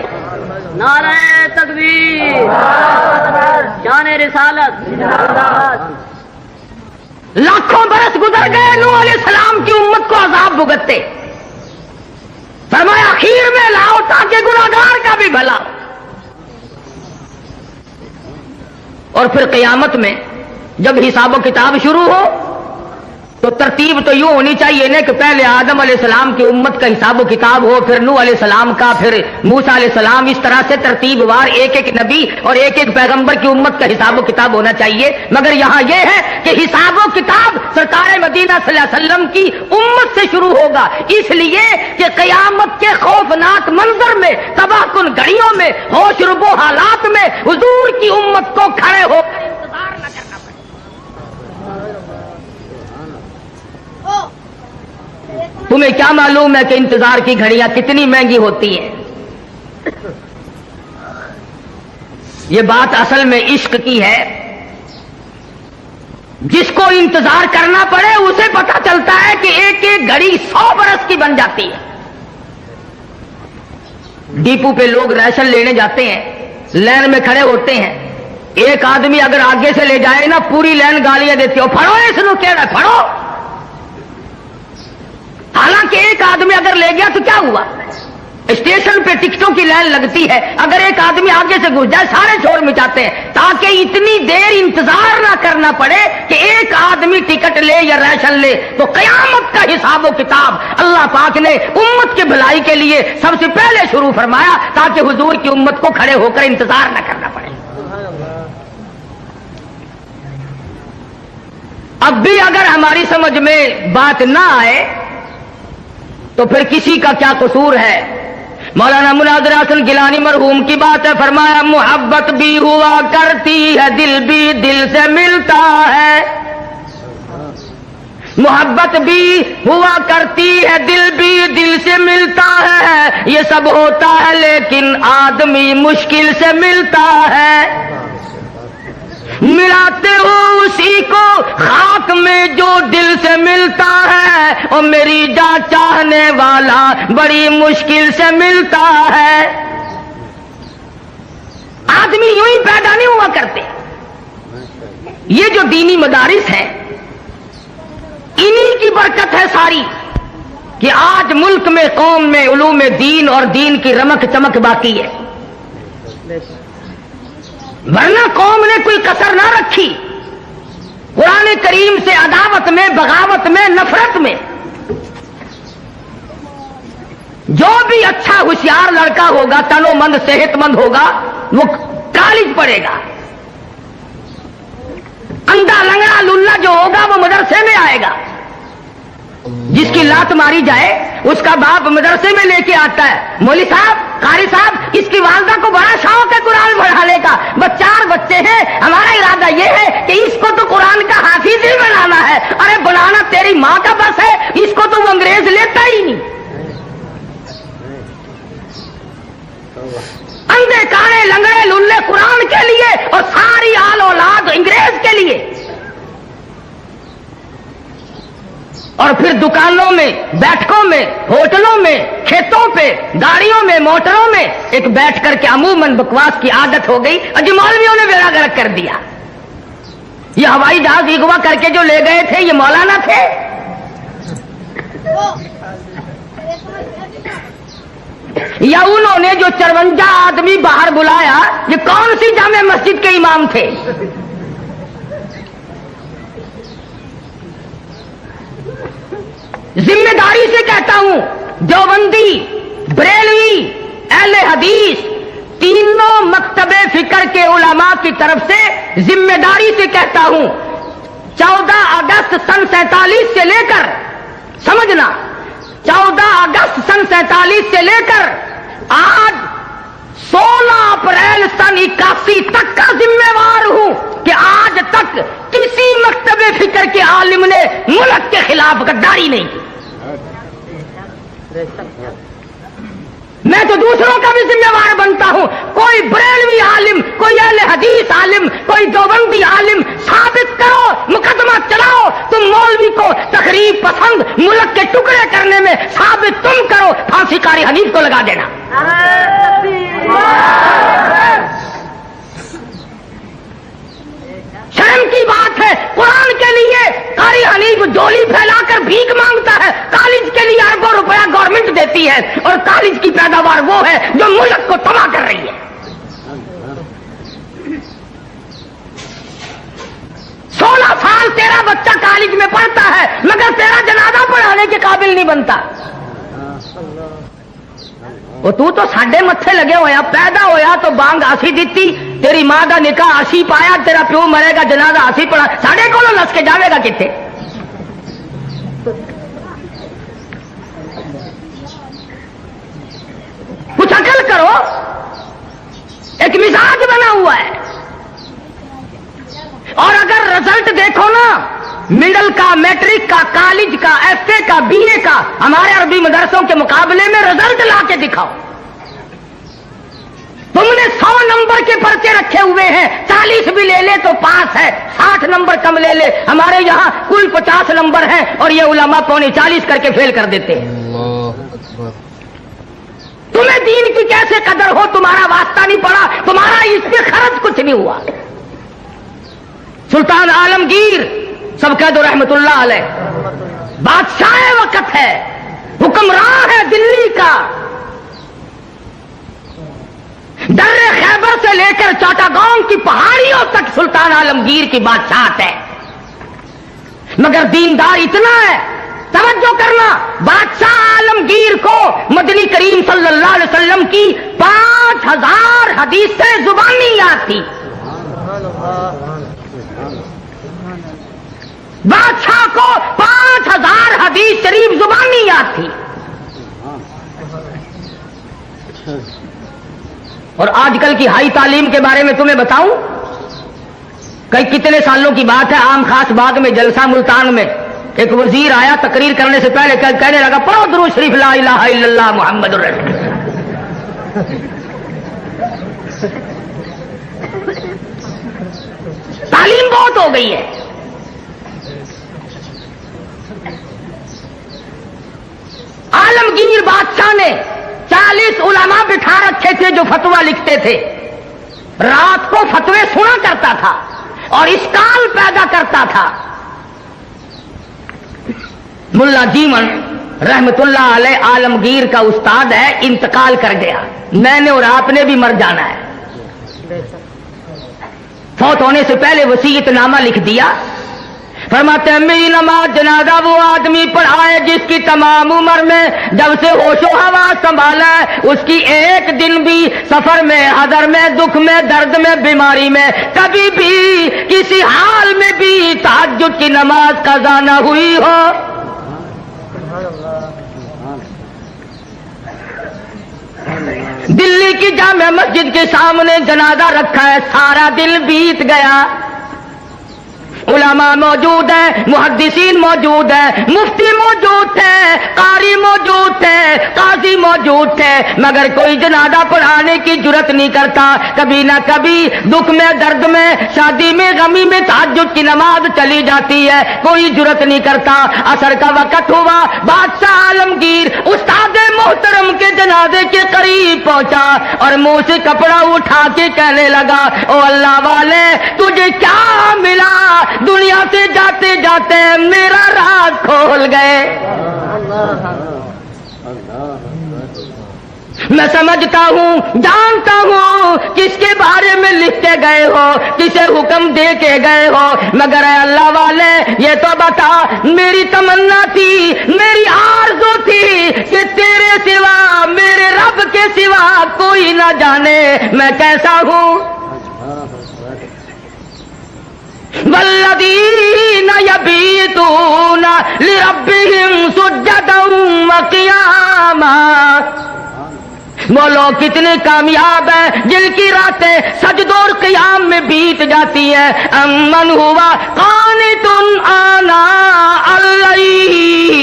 نعرہ تکبیر، شان رسالت. لاکھوں برس گزر گئے نوح علیہ السلام کی امت کو عذاب بھگتتے، فرمایا اخیر میں لاؤ تاکہ گناہگار کا بھی بھلا. اور پھر قیامت میں جب حساب و کتاب شروع ہو تو ترتیب تو یوں ہونی چاہیے نا کہ پہلے آدم علیہ السلام کی امت کا حساب و کتاب ہو، پھر نوح علیہ السلام کا، پھر موسیٰ علیہ السلام. اس طرح سے ترتیب وار ایک ایک نبی اور ایک ایک پیغمبر کی امت کا حساب و کتاب ہونا چاہیے. مگر یہاں یہ ہے کہ حساب و کتاب سرکار مدینہ صلی اللہ علیہ وسلم کی امت سے شروع ہوگا، اس لیے کہ قیامت کے خوفناک منظر میں، تباہ کن گھڑیوں میں، ہوش ربو حالات میں حضور کی امت کو کھڑے ہو کر انتظار نہ کرنا پڑے. تمہیں کیا معلوم ہے کہ انتظار کی گھڑیاں کتنی مہنگی ہوتی ہیں؟ یہ بات اصل میں عشق کی ہے. جس کو انتظار کرنا پڑے اسے پتا چلتا ہے کہ ایک ایک گھڑی 100 برس کی بن جاتی ہے. ڈیپو پہ لوگ راشن لینے جاتے ہیں، لائن میں کھڑے ہوتے ہیں. ایک آدمی اگر آگے سے لے جائے نا، پوری لائن گالیاں دیتی ہو، پھڑو اس نو کہہ رہا ہے پھڑو. حالانکہ ایک آدمی اگر لے گیا تو کیا ہوا؟ اسٹیشن پہ ٹکٹوں کی لائن لگتی ہے، اگر ایک آدمی آگے سے گھس جائے سارے شور مچاتے ہیں تاکہ اتنی دیر انتظار نہ کرنا پڑے کہ ایک آدمی ٹکٹ لے یا راشن لے. تو قیامت کا حساب و کتاب اللہ پاک نے امت کی بھلائی کے لیے سب سے پہلے شروع فرمایا تاکہ حضور کی امت کو کھڑے ہو کر انتظار نہ کرنا پڑے. اب بھی اگر ہماری سمجھ میں بات نہ آئے تو پھر کسی کا کیا قصور ہے؟ مولانا مناظر حسن گیلانی مرحوم کی بات ہے، فرمایا محبت بھی ہوا کرتی ہے، دل بھی دل سے ملتا ہے. محبت بھی ہوا کرتی ہے، دل بھی دل سے ملتا ہے. یہ سب ہوتا ہے لیکن آدمی مشکل سے ملتا ہے. ملاتے ہو اسی کو خاک میں جو دل سے ملتا ہے، اور میری جان چاہنے والا بڑی مشکل سے ملتا ہے. آدمی یوں ہی پیدا نہیں ہوا کرتے. یہ جو دینی مدارس ہیں انہی کی برکت ہے ساری کہ آج ملک میں، قوم میں علوم دین اور دین کی رمک چمک باقی ہے. ورنہ قوم نے کوئی کسر نہ رکھی قرآن کریم سے عداوت میں، بغاوت میں، نفرت میں. جو بھی اچھا ہوشیار لڑکا ہوگا، تنو مند صحت مند ہوگا، وہ کالج پڑھے گا. اندھا لنگڑا للہ جو ہوگا وہ مدرسے میں آئے گا. جس کی لات ماری جائے اس کا باپ مدرسے میں لے کے آتا ہے، مولوی صاحب، قاری صاحب، اس کی والدہ کو بڑا شوق ہے قرآن پڑھانے کا، 4 بچے ہیں، ہمارا ارادہ یہ ہے کہ اس کو تو قرآن کا حافظ ہی بنانا ہے. ارے بنانا تیری ماں کا بس ہے، اس کو تو وہ انگریز لیتا ہی نہیں. اندھے کانے لنگڑے للے قرآن کے لیے اور ساری آل اولاد انگریز کے لیے. اور پھر دکانوں میں، بیٹھکوں میں، ہوٹلوں میں، کھیتوں پہ، گاڑیوں میں، موٹروں میں ایک بیٹھ کر کے عموماً بکواس کی عادت ہو گئی. اور مولویوں نے بیڑا گرک کر دیا. یہ ہوائی جہاز اغوا کر کے جو لے گئے تھے یہ مولانا تھے؟ یا انہوں نے جو 54 آدمی باہر بلایا یہ کون سی جامع مسجد کے امام تھے؟ ذمہ داری سے کہتا ہوں، دیوبندی، بریلوی، اہل حدیث، تینوں مکتب فکر کے علماء کی طرف سے ذمہ داری سے کہتا ہوں، 14 اگست سن 47 سے لے کر، سمجھنا، 14 اگست سن 47 سے لے کر آج 16 اپریل سن 81 تک کا ذمہ وار ہوں کہ آج تک کسی مکتب فکر کے عالم نے ملک کے خلاف غداری نہیں کی. میں تو دوسروں کا بھی ذمہ وار بنتا ہوں. کوئی بریلوی عالم، کوئی اہل حدیث عالم، کوئی دیوبندی عالم ثابت کرو، مقدمہ لگا دینا. شرم کی بات ہے. قرآن کے لیے قاری حنیف جولی پھیلا کر بھیک مانگتا ہے, کالج کے لیے اربوں روپیہ گورنمنٹ دیتی ہے, اور کالج کی پیداوار وہ ہے جو ملک کو تباہ کر رہی ہے. 16 سال تیرا بچہ کالج میں پڑھتا ہے مگر تیرا جنازہ پڑھانے کے قابل نہیں بنتا. وہ تو ساڈے متھے لگے ہویا, پیدا ہویا تو بانگ آسی دیتی, تیری ماں دا نکاح آسی پایا, تیرا پیو مرے گا جنازہ آسی پڑھا, ساڈے کولوں نس کے جاوے گا کتے؟ کچھ عقل کرو. ایک مزاج بنا ہوا ہے. اور اگر رزلٹ دیکھو نا, مڈل کا, میٹرک کا, کالج کا, ایف اے کا, بی اے کا, ہمارے عربی مدرسوں کے مقابلے میں رزلٹ لا کے دکھاؤ. تم نے 100 نمبر کے پرچے رکھے ہوئے ہیں, 40 بھی لے لے تو پاس ہے, 60 نمبر کم لے لے. ہمارے یہاں کل 50 نمبر ہیں اور یہ علماء 39 کر کے فیل کر دیتے ہیں. تمہیں دین کی کیسے قدر ہو؟ تمہارا واسطہ نہیں پڑا, تمہارا اس پہ خرچ کچھ نہیں ہوا. سلطان عالمگیر سب کہہ دو رحمت اللہ علیہ, بادشاہ وقت ہے, حکمراں ہے دلی کا, در خیبر سے لے کر چاٹاگاؤں کی پہاڑیوں تک سلطان عالمگیر کی بادشاہت ہے. مگر دیندار اتنا ہے, توجہ کرنا, بادشاہ عالمگیر کو مدنی کریم صلی اللہ علیہ وسلم کی 5000 حدیثیں زبانی یاد تھی. بادشاہ کو 5000 حدیث شریف زبانی یاد تھی. اور آج کل کی ہائی تعلیم کے بارے میں تمہیں بتاؤں, کئی کتنے سالوں کی بات ہے, عام خاص باغ میں جلسہ ملتان میں ایک وزیر آیا, تقریر کرنے سے پہلے کہنے لگا پڑھو درود شریف لا الہ الا اللہ محمد رسول اللہ. تعلیم بہت ہو گئی ہے. عالمگیر بادشاہ نے 40 علماء بٹھا رکھے تھے جو فتویٰ لکھتے تھے. رات کو فتوے سنا کرتا تھا اور اشکال پیدا کرتا تھا. ملا جیون رحمت اللہ علیہ عالمگیر کا استاد ہے, انتقال کر گیا. میں نے اور آپ نے بھی مر جانا ہے. فوت ہونے سے پہلے وصیت نامہ لکھ دیا. فرماتے ہیں میری نماز جنازہ وہ آدمی پڑھائے جس کی تمام عمر میں جب سے ہوش و حواس سنبھالا ہے اس کی ایک دن بھی سفر میں, حضر میں, دکھ میں, درد میں, بیماری میں کبھی بھی کسی حال میں بھی تہجد کی نماز قضا نہ ہوئی ہو. دلی کی جامع مسجد کے سامنے جنازہ رکھا ہے, سارا دن بیت گیا. علماء موجود ہیں, محدثین موجود ہیں, مفتی موجود تھے, قاری موجود تھے, قاضی موجود تھے, مگر کوئی جنازہ پڑھانے کی جرت نہیں کرتا. کبھی نہ کبھی دکھ میں, درد میں, شادی میں, غمی میں تہجد کی نماز چلی جاتی ہے, کوئی جرت نہیں کرتا. عصر کا وقت ہوا, بادشاہ عالمگیر استاد محترم کے جنازے کے قریب پہنچا اور منہ سے کپڑا اٹھا کے کہنے لگا, او اللہ والے تجھے کیا ملا, دنیا سے جاتے جاتے میرا راز کھول گئے. میں سمجھتا ہوں, جانتا ہوں کس کے بارے میں لکھ کے گئے ہو, کسے حکم دے کے گئے ہو, مگر اے اللہ والے یہ تو بتا, میری تمنا تھی, میری آرزو تھی کہ تیرے سوا, میرے رب کے سوا کوئی نہ جانے میں کیسا ہوں. والذین یبیتون لربہم سجدا وقیاما, وہ لوگ کتنے کامیاب ہیں جن کی راتیں سجدوں اور قیام میں بیت جاتی ہیں. امن ہوا قانت آناء اللیل,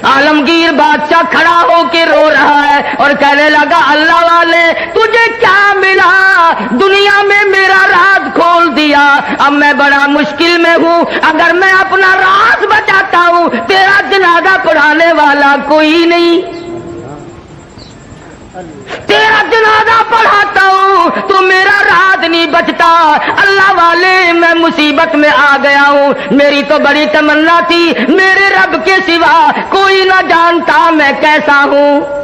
عالمگیر بادشاہ کھڑا ہو کے رو رہا ہے, اور کہنے لگا اللہ والے تجھے کیا ملا؟ دنیا میں میرا راز کھول دیا، اب میں بڑا مشکل میں ہوں، اگر میں اپنا راز بچاتا ہوں تیرا جنازہ پڑھانے والا کوئی نہیں، تیرا جنازہ پڑھاتا ہوں تو میرا راز نہیں بچتا۔ اللہ والے میں مصیبت میں آ گیا ہوں، میری تو بڑی تمنا تھی میرے رب کے سوا کوئی نہ جانتا میں کیسا ہوں۔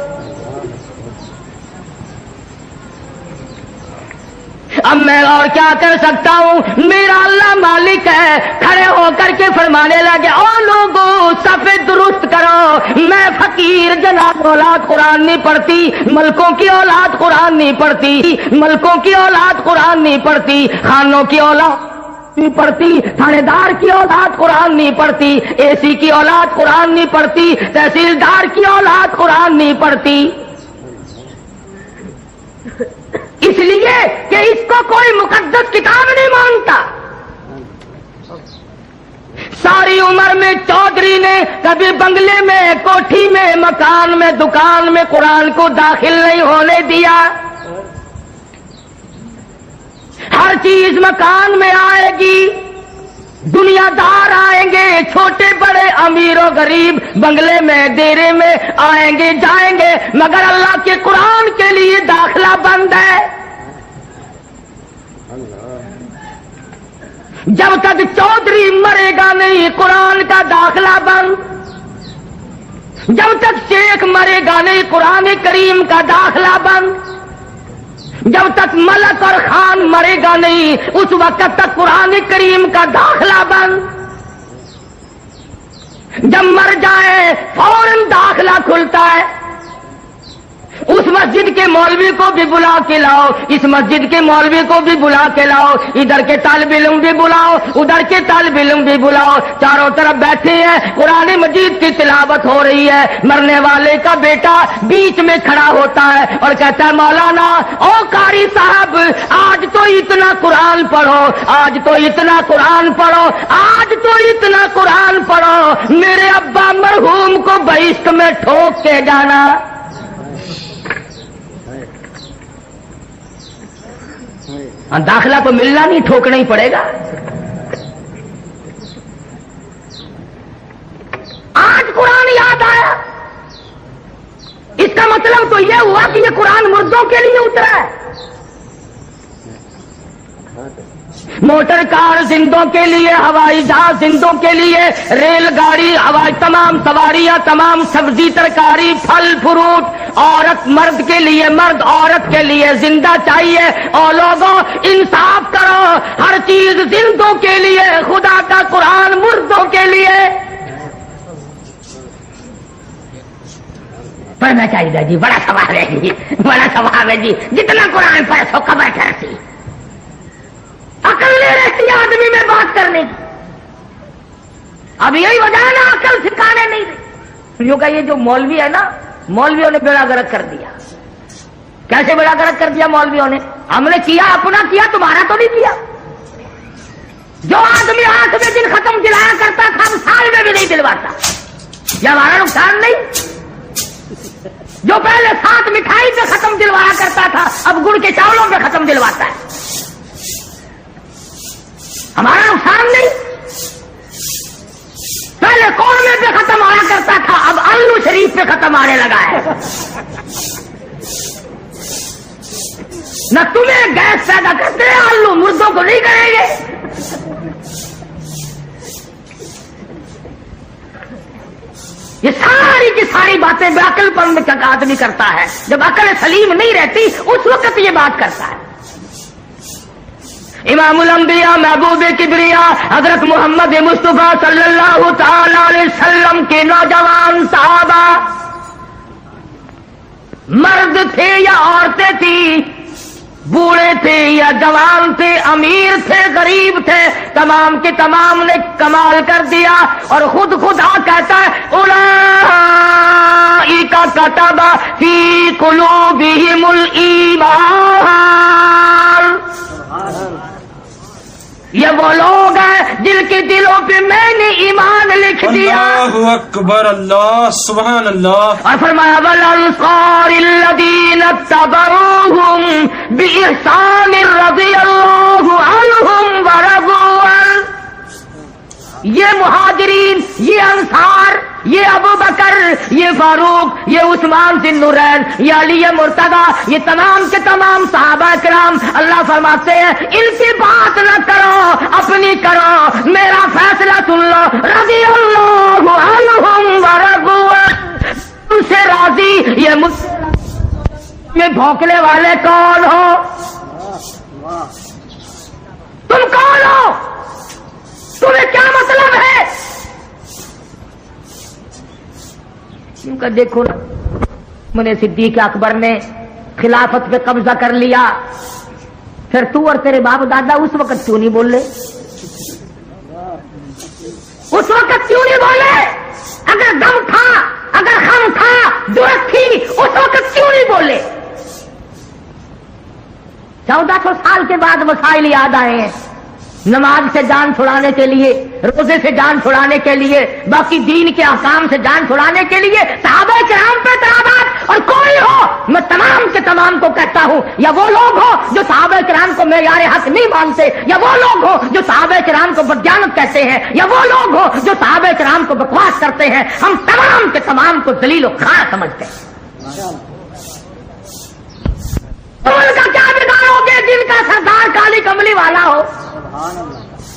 اب میں اور کیا کر سکتا ہوں، میرا اللہ مالک ہے۔ کھڑے ہو کر کے فرمانے لگے او لوگوں صفے درست کرو، میں فقیر جناب اولاد قرآن نہیں پڑھتی، ملکوں کی اولاد قرآن نہیں پڑھتی، ملکوں کی اولاد قرآن نہیں پڑھتی، خانوں کی اولاد نہیں پڑھتی، تھانے دار کی اولاد قرآن نہیں پڑھتی، اے سی کی اولاد قرآن نہیں پڑھتی، تحصیلدار کی اولاد قرآن نہیں پڑھتی، اس لیے کہ اس کو کوئی مقدس کتاب نہیں مانتا۔ ساری عمر میں چودھری نے کبھی بنگلے میں، کوٹھی میں، مکان میں، دکان میں قرآن کو داخل نہیں ہونے دیا۔ ہر چیز مکان میں آئے گی، دنیا دار آئیں گے، چھوٹے بڑے امیر و غریب بنگلے میں ڈیرے میں آئیں گے جائیں گے، مگر اللہ کے قرآن کے لیے داخلہ بند ہے۔ جب تک چودھری مرے گا نہیں قرآن کا داخلہ بند، جب تک شیخ مرے گا نہیں قرآن کریم کا داخلہ بند، جب تک ملک اور خان مرے گا نہیں اس وقت تک قرآن کریم کا داخلہ بند، جب مر جائے فوراً داخلہ کھلتا ہے۔ اس مسجد کے مولوی کو بھی بلا کے لاؤ، اس مسجد کے مولوی کو بھی بلا کے لاؤ، ادھر کے طالب علم بھی بلاؤ، ادھر کے طالب علم بھی بلاؤ، چاروں طرف بیٹھے ہیں، قرآن مجید کی تلاوت ہو رہی ہے، مرنے والے کا بیٹا بیچ میں کھڑا ہوتا ہے اور کہتا ہے مولانا او قاری صاحب آج تو اتنا قرآن پڑھو، آج تو اتنا قرآن پڑھو، آج تو اتنا قرآن پڑھو، میرے ابا مرحوم کو بہشت میں ٹھوک کے جانا۔ داخلہ تو ملنا نہیں، ٹھوکنا ہی پڑے گا۔ آج قرآن یاد آیا، اس کا مطلب تو یہ ہوا کہ یہ قرآن مردوں کے لیے اترا ہے۔ موٹر کار زندوں کے لیے، ہوائی جہاز زندوں کے لیے، ریل گاڑی، ہوائی تمام سواریاں، تمام سبزی ترکاری، پھل فروٹ، عورت مرد کے لیے، مرد عورت کے لیے زندہ چاہیے۔ اور لوگوں انصاف کرو، ہر چیز زندوں کے لیے، خدا کا قرآن مردوں کے لیے پڑھنا چاہیے جی۔ بڑا ثواب ہے جی، بڑا ثواب ہے جی، جتنا قرآن پڑھے سو قبر ٹھہرتی۔ عقل نہیں رہتی آدمی میں بات کرنے کی، اب یہی وجہ ہے نا عقل سکھانے نہیں رہی۔ جو کہ یہ جو مولوی ہے نا، مولویوں نے بیڑا گرک کر دیا۔ کیسے بیڑا گرک کر دیا مولویوں نے؟ ہم نے کیا اپنا کیا، تمہارا تو نہیں کیا۔ جو آدمی آنکھ میں دن ختم دلایا کرتا تھا اب سال میں بھی نہیں دلواتا، یہ ہمارا نقصان نہیں؟ جو پہلے 7 مٹھائی پہ ختم دلوایا کرتا تھا اب گڑ کے چاولوں پہ ختم دلواتا ہے، ہمارا نقصان نہیں؟ پہلے قورمے پہ ختم آیا کرتا تھا اب آلو شریف پہ ختم آنے لگا ہے۔ نہ تمہیں گیس پیدا کرتے ہیں آلو، مردوں کو نہیں کریں گے۔ یہ ساری کی ساری باتیں بے عقل پن کا آدمی کرتا ہے، جب عقل سلیم نہیں رہتی اس وقت یہ بات کرتا ہے۔ امام الانبیاء محبوب کبریا حضرت محمد مصطفیٰ صلی اللہ تعالی علیہ وسلم کے نوجوان صحابہ، مرد تھے یا عورتیں تھیں، بوڑھے تھے یا جوان تھے، امیر تھے غریب تھے، تمام کے تمام نے کمال کر دیا۔ اور خود خدا کہتا ہے اولئک کتب فی قلوبہم الایمان، یہ وہ لوگ ہیں جن کے دلوں پہ میں نے ایمان لکھ دیا. اللہ اکبر، اللہ سبحان اللہ. اور فرمایا والانصار الذین اتبعوہم بإحسان رضی اللہ عنہم ورضوا عنہ. یہ مہاجرین، یہ انصار، یہ ابو بکر، یہ فاروق، یہ عثمان ذی النورین، یہ علی مرتضیٰ، یہ تمام کے تمام صحابہ کرام، اللہ فرماتے ہیں ان کی بات نہ کرو، اپنی کرو، میرا فیصلہ سن لو. رضی اللہ عنہم ورضوا عنہ. تم سے راضی یہ میں بھونکنے والے کون ہو؟ تم کون ہو؟ تمہیں کیا مطلب ہے؟ ان کا دیکھو نا، میں صدیق اکبر نے خلافت پہ قبضہ کر لیا، پھر تو اور تیرے باپ دادا اس وقت کیوں نہیں بولے؟ اس وقت کیوں نہیں بولے؟ اگر دم تھا، اگر خم تھا، جرأت تھی، اس وقت کیوں نہیں بولے؟ 1400 سال کے بعد مسائل یاد آئے ہیں. نماز سے جان چھڑانے کے لیے، روزے سے جان چھڑانے کے لیے، باقی دین کے احکام سے جان چھڑانے کے لیے صحابہ کرام پہ ترابات. اور کوئی ہو، میں تمام کے تمام کو کہتا ہوں، یا وہ لوگ ہو جو صحابہ کرام کو معیار حق نہیں مانتے، یا وہ لوگ ہو جو صحابہ کرام کو بدجانب کہتے ہیں، یا وہ لوگ ہو جو صحابہ کرام کو بکواس کرتے ہیں، ہم تمام کے تمام کو ذلیل و خوار سمجھتے ہیں. تم ان کا کیا بگاڑو گے جن کا سردار کالی کملی والا ہو؟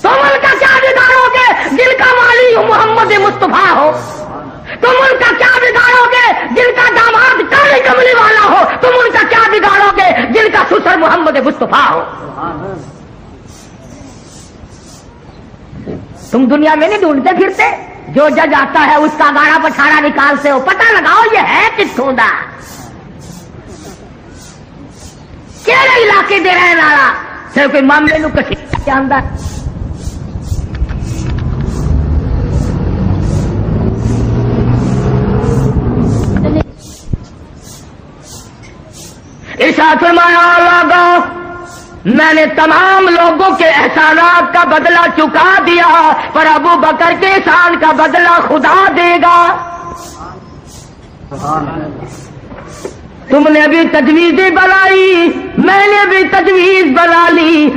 تم ان کا کیا بگاڑو گے جن کا والی محمد مصطفیٰ ہو؟ تم ان کا کیا بگاڑو گے جن کا داماد کالی کملی والا ہو؟ تم ان کا کیا بگاڑو گے جن کا سسر محمد مصطفیٰ ہو؟ تم دنیا میں نہیں ڈھونڈتے پھرتے؟ جو جج آتا ہے اس کا گاڑا پچھاڑا نکالتے ہو، پتہ لگاؤ یہ ہے کتوں دا، کہڑے علاقے دے رہے نارا صرف کوئی معاملے نو کسی جاندا. ارشاد فرمایا لوگوں، میں نے تمام لوگوں کے احسانات کا بدلہ چکا دیا، پر ابو بکر کے احسان کا بدلہ خدا دے گا. تم نے بھی تجویز بنائی، میں نے بھی تجویز بنا لی،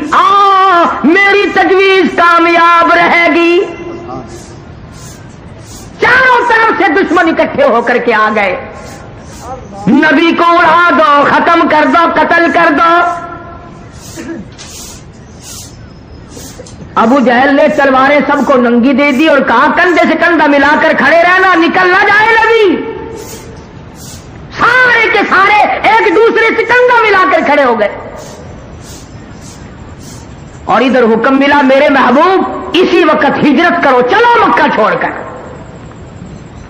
میری تجویز کامیاب رہے گی. چاروں طرف سے دشمن اکٹھے ہو کر کے آ گئے. نبی کو اڑا دو، ختم کر دو، قتل کر دو. ابو جہل نے تلواریں سب کو ننگی دے دی اور کہا کندھے سے کندھا ملا کر کھڑے رہنا، نکل نہ جائے نبی. سارے کے سارے ایک دوسرے سے کندھا ملا کر کھڑے ہو گئے. اور ادھر حکم ملا میرے محبوب اسی وقت ہجرت کرو، چلو مکہ چھوڑ کر.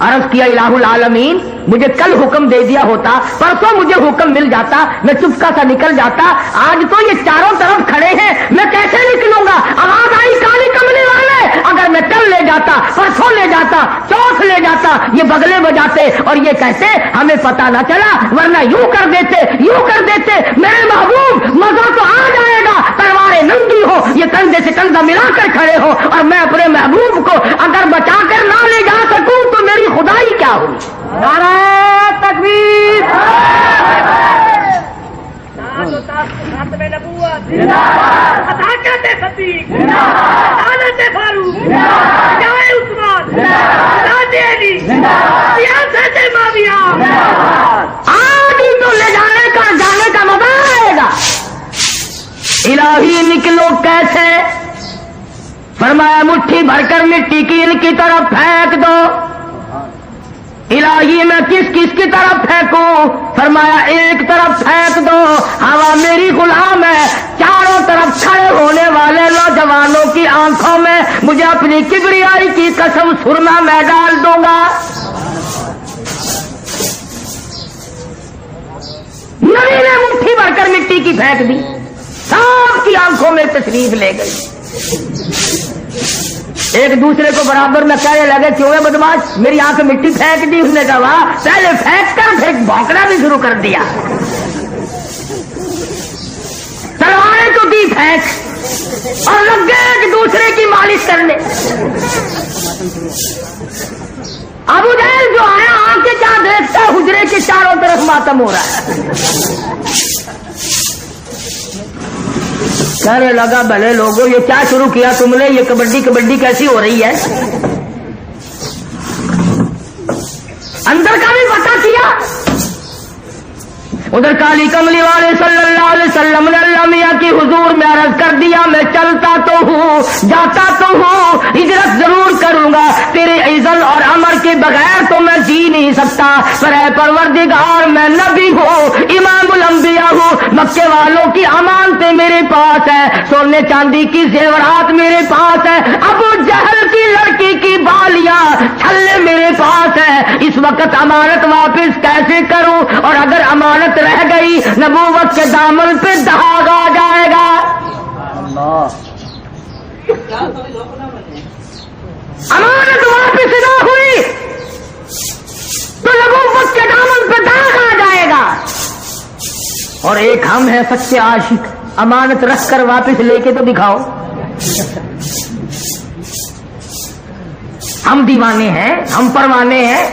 عرض کیا الہ العالمین، مجھے کل حکم دے دیا ہوتا، پرسوں مجھے حکم مل جاتا، میں چپکا سا نکل جاتا. آج تو یہ چاروں طرف کھڑے ہیں، میں کیسے نکلوں گا؟ آواز آئی کالی کملی والے، اگر میں کل لے جاتا، پرسوں لے جاتا، چوتھ لے جاتا، یہ بگلے بجاتے اور یہ کہتے ہمیں پتہ نہ چلا، ورنہ یوں کر دیتے، یوں کر دیتے. میرے محبوب مزہ تو آ جائے گا، تلواریں ننگی ہو، یہ کندھے سے کندھا ملا کر کھڑے ہو، اور میں اپنے محبوب کو اگر بچا کر نہ لے جا سکوں تو میری خدائی کیا ہوئی؟ نعرہ تکبیر، آج تو لے جانے کا مزہ آئے گا. الہی نکلو کیسے؟ فرمایا مٹھی بھر کر مٹی کی ان کی طرف پھینک دو. الہی میں کس کس کی طرف پھینکوں؟ فرمایا ایک طرف پھینک دو، ہوا میری غلام ہے. چاروں طرف کھڑے ہونے والے نوجوانوں کی آنکھوں میں مجھے اپنی کبریائی کی قسم سرما میں ڈال دوں گا. نبی نے مٹھی بھر کر مٹی کی پھینک دی، سب کی آنکھوں میں تشریف لے گئی. ایک دوسرے کو برابر میں کہنے لگے کیوں ہے بدماش، میری آنکھ مٹی پھینک دی. اس نے کہا پہلے پھینک کر پھر بھونکنا بھی شروع کر دیا. تلواریں تو دی پھینک، اور لگ گئے ایک دوسرے کی مالش کرنے. ابو جہل جو آیا آ کے کیا دیکھتا ہے, حجرے کے چاروں طرف ماتم ہو رہا ہے. کہنے لگا بھلے لوگوں یہ کیا شروع کیا تم نے, یہ کبڈی کیسی ہو رہی ہے. اندر کا بھی پتہ کیا. ادھر کالی کملی والے صلی اللہ علیہ وسلم نے اللہ میاں کی حضور میں عرض کر دیا, میں چلتا تو ہوں, جاتا تو ہوں, ہجرت ضرور کروں گا, تیرے اذن اور امر کے بغیر تو میں جی نہیں سکتا, پر اے پروردگار میں نبی ہوں, امام الانبیاء ہوں, مکے والوں کی امانتیں میرے پاس ہے, سونے چاندی کی زیورات میرے پاس ہے, ابو جہل کی لڑکی کی بالیاں چھلے میرے پاس ہے, اس وقت امانت واپس کیسے کروں, اور اگر امانت رہ گئی نبوت کے دامن پہ داغ آ جائے گا. امانت واپس نہ ہوئی تو نبوت کے دامن پہ داغ آ جائے گا. اور ایک ہم ہیں سچے عاشق, امانت رکھ کر واپس لے کے تو دکھاؤ. ہم دیوانے ہیں, ہم پروانے ہیں,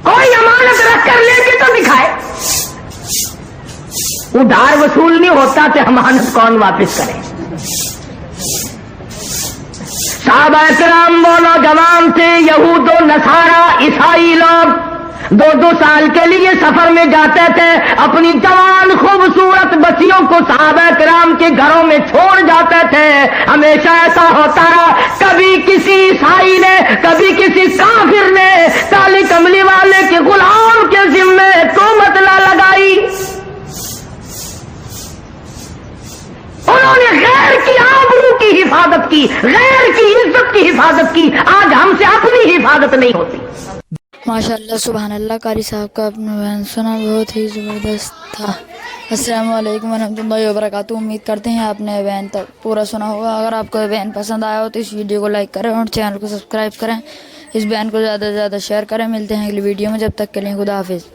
کوئی امانت رکھ کر لے کے تو دکھائے. ادھار وصول نہیں ہوتا تو امانت کون واپس کرے. صحابہ کرام وہ نوجوان تھے, یہود و نصارا عیسائی لوگ 2 سال کے لیے سفر میں جاتے تھے, اپنی جوان خوبصورت بچیوں کو صحابہ کرام کے گھروں میں چھوڑ جاتے تھے. ہمیشہ ایسا ہوتا رہا, کبھی کسی عیسائی نے, کبھی کسی کافر نے کالی کملی والے کے غلام کے ذمے تہمت نہ لگائی. انہوں نے غیر کی آبرو کی حفاظت کی, غیر کی عزت کی حفاظت کی. آج ہم سے اپنی حفاظت نہیں ہوتی. ماشاء اللہ سبحان اللہ. قاری صاحب کا اپنا بیان سنا, بہت ہی زبردست تھا. السلام علیکم ورحمۃ اللہ وبرکاتہ. امید کرتے ہیں آپ نے بیان تک پورا سنا ہوگا. اگر آپ کو بیان پسند آیا ہو تو اس ویڈیو کو لائک کریں اور چینل کو سبسکرائب کریں. اس بیان کو زیادہ سے زیادہ شیئر کریں. ملتے ہیں اگلی ویڈیو میں, جب تک کے لیے خدا حافظ.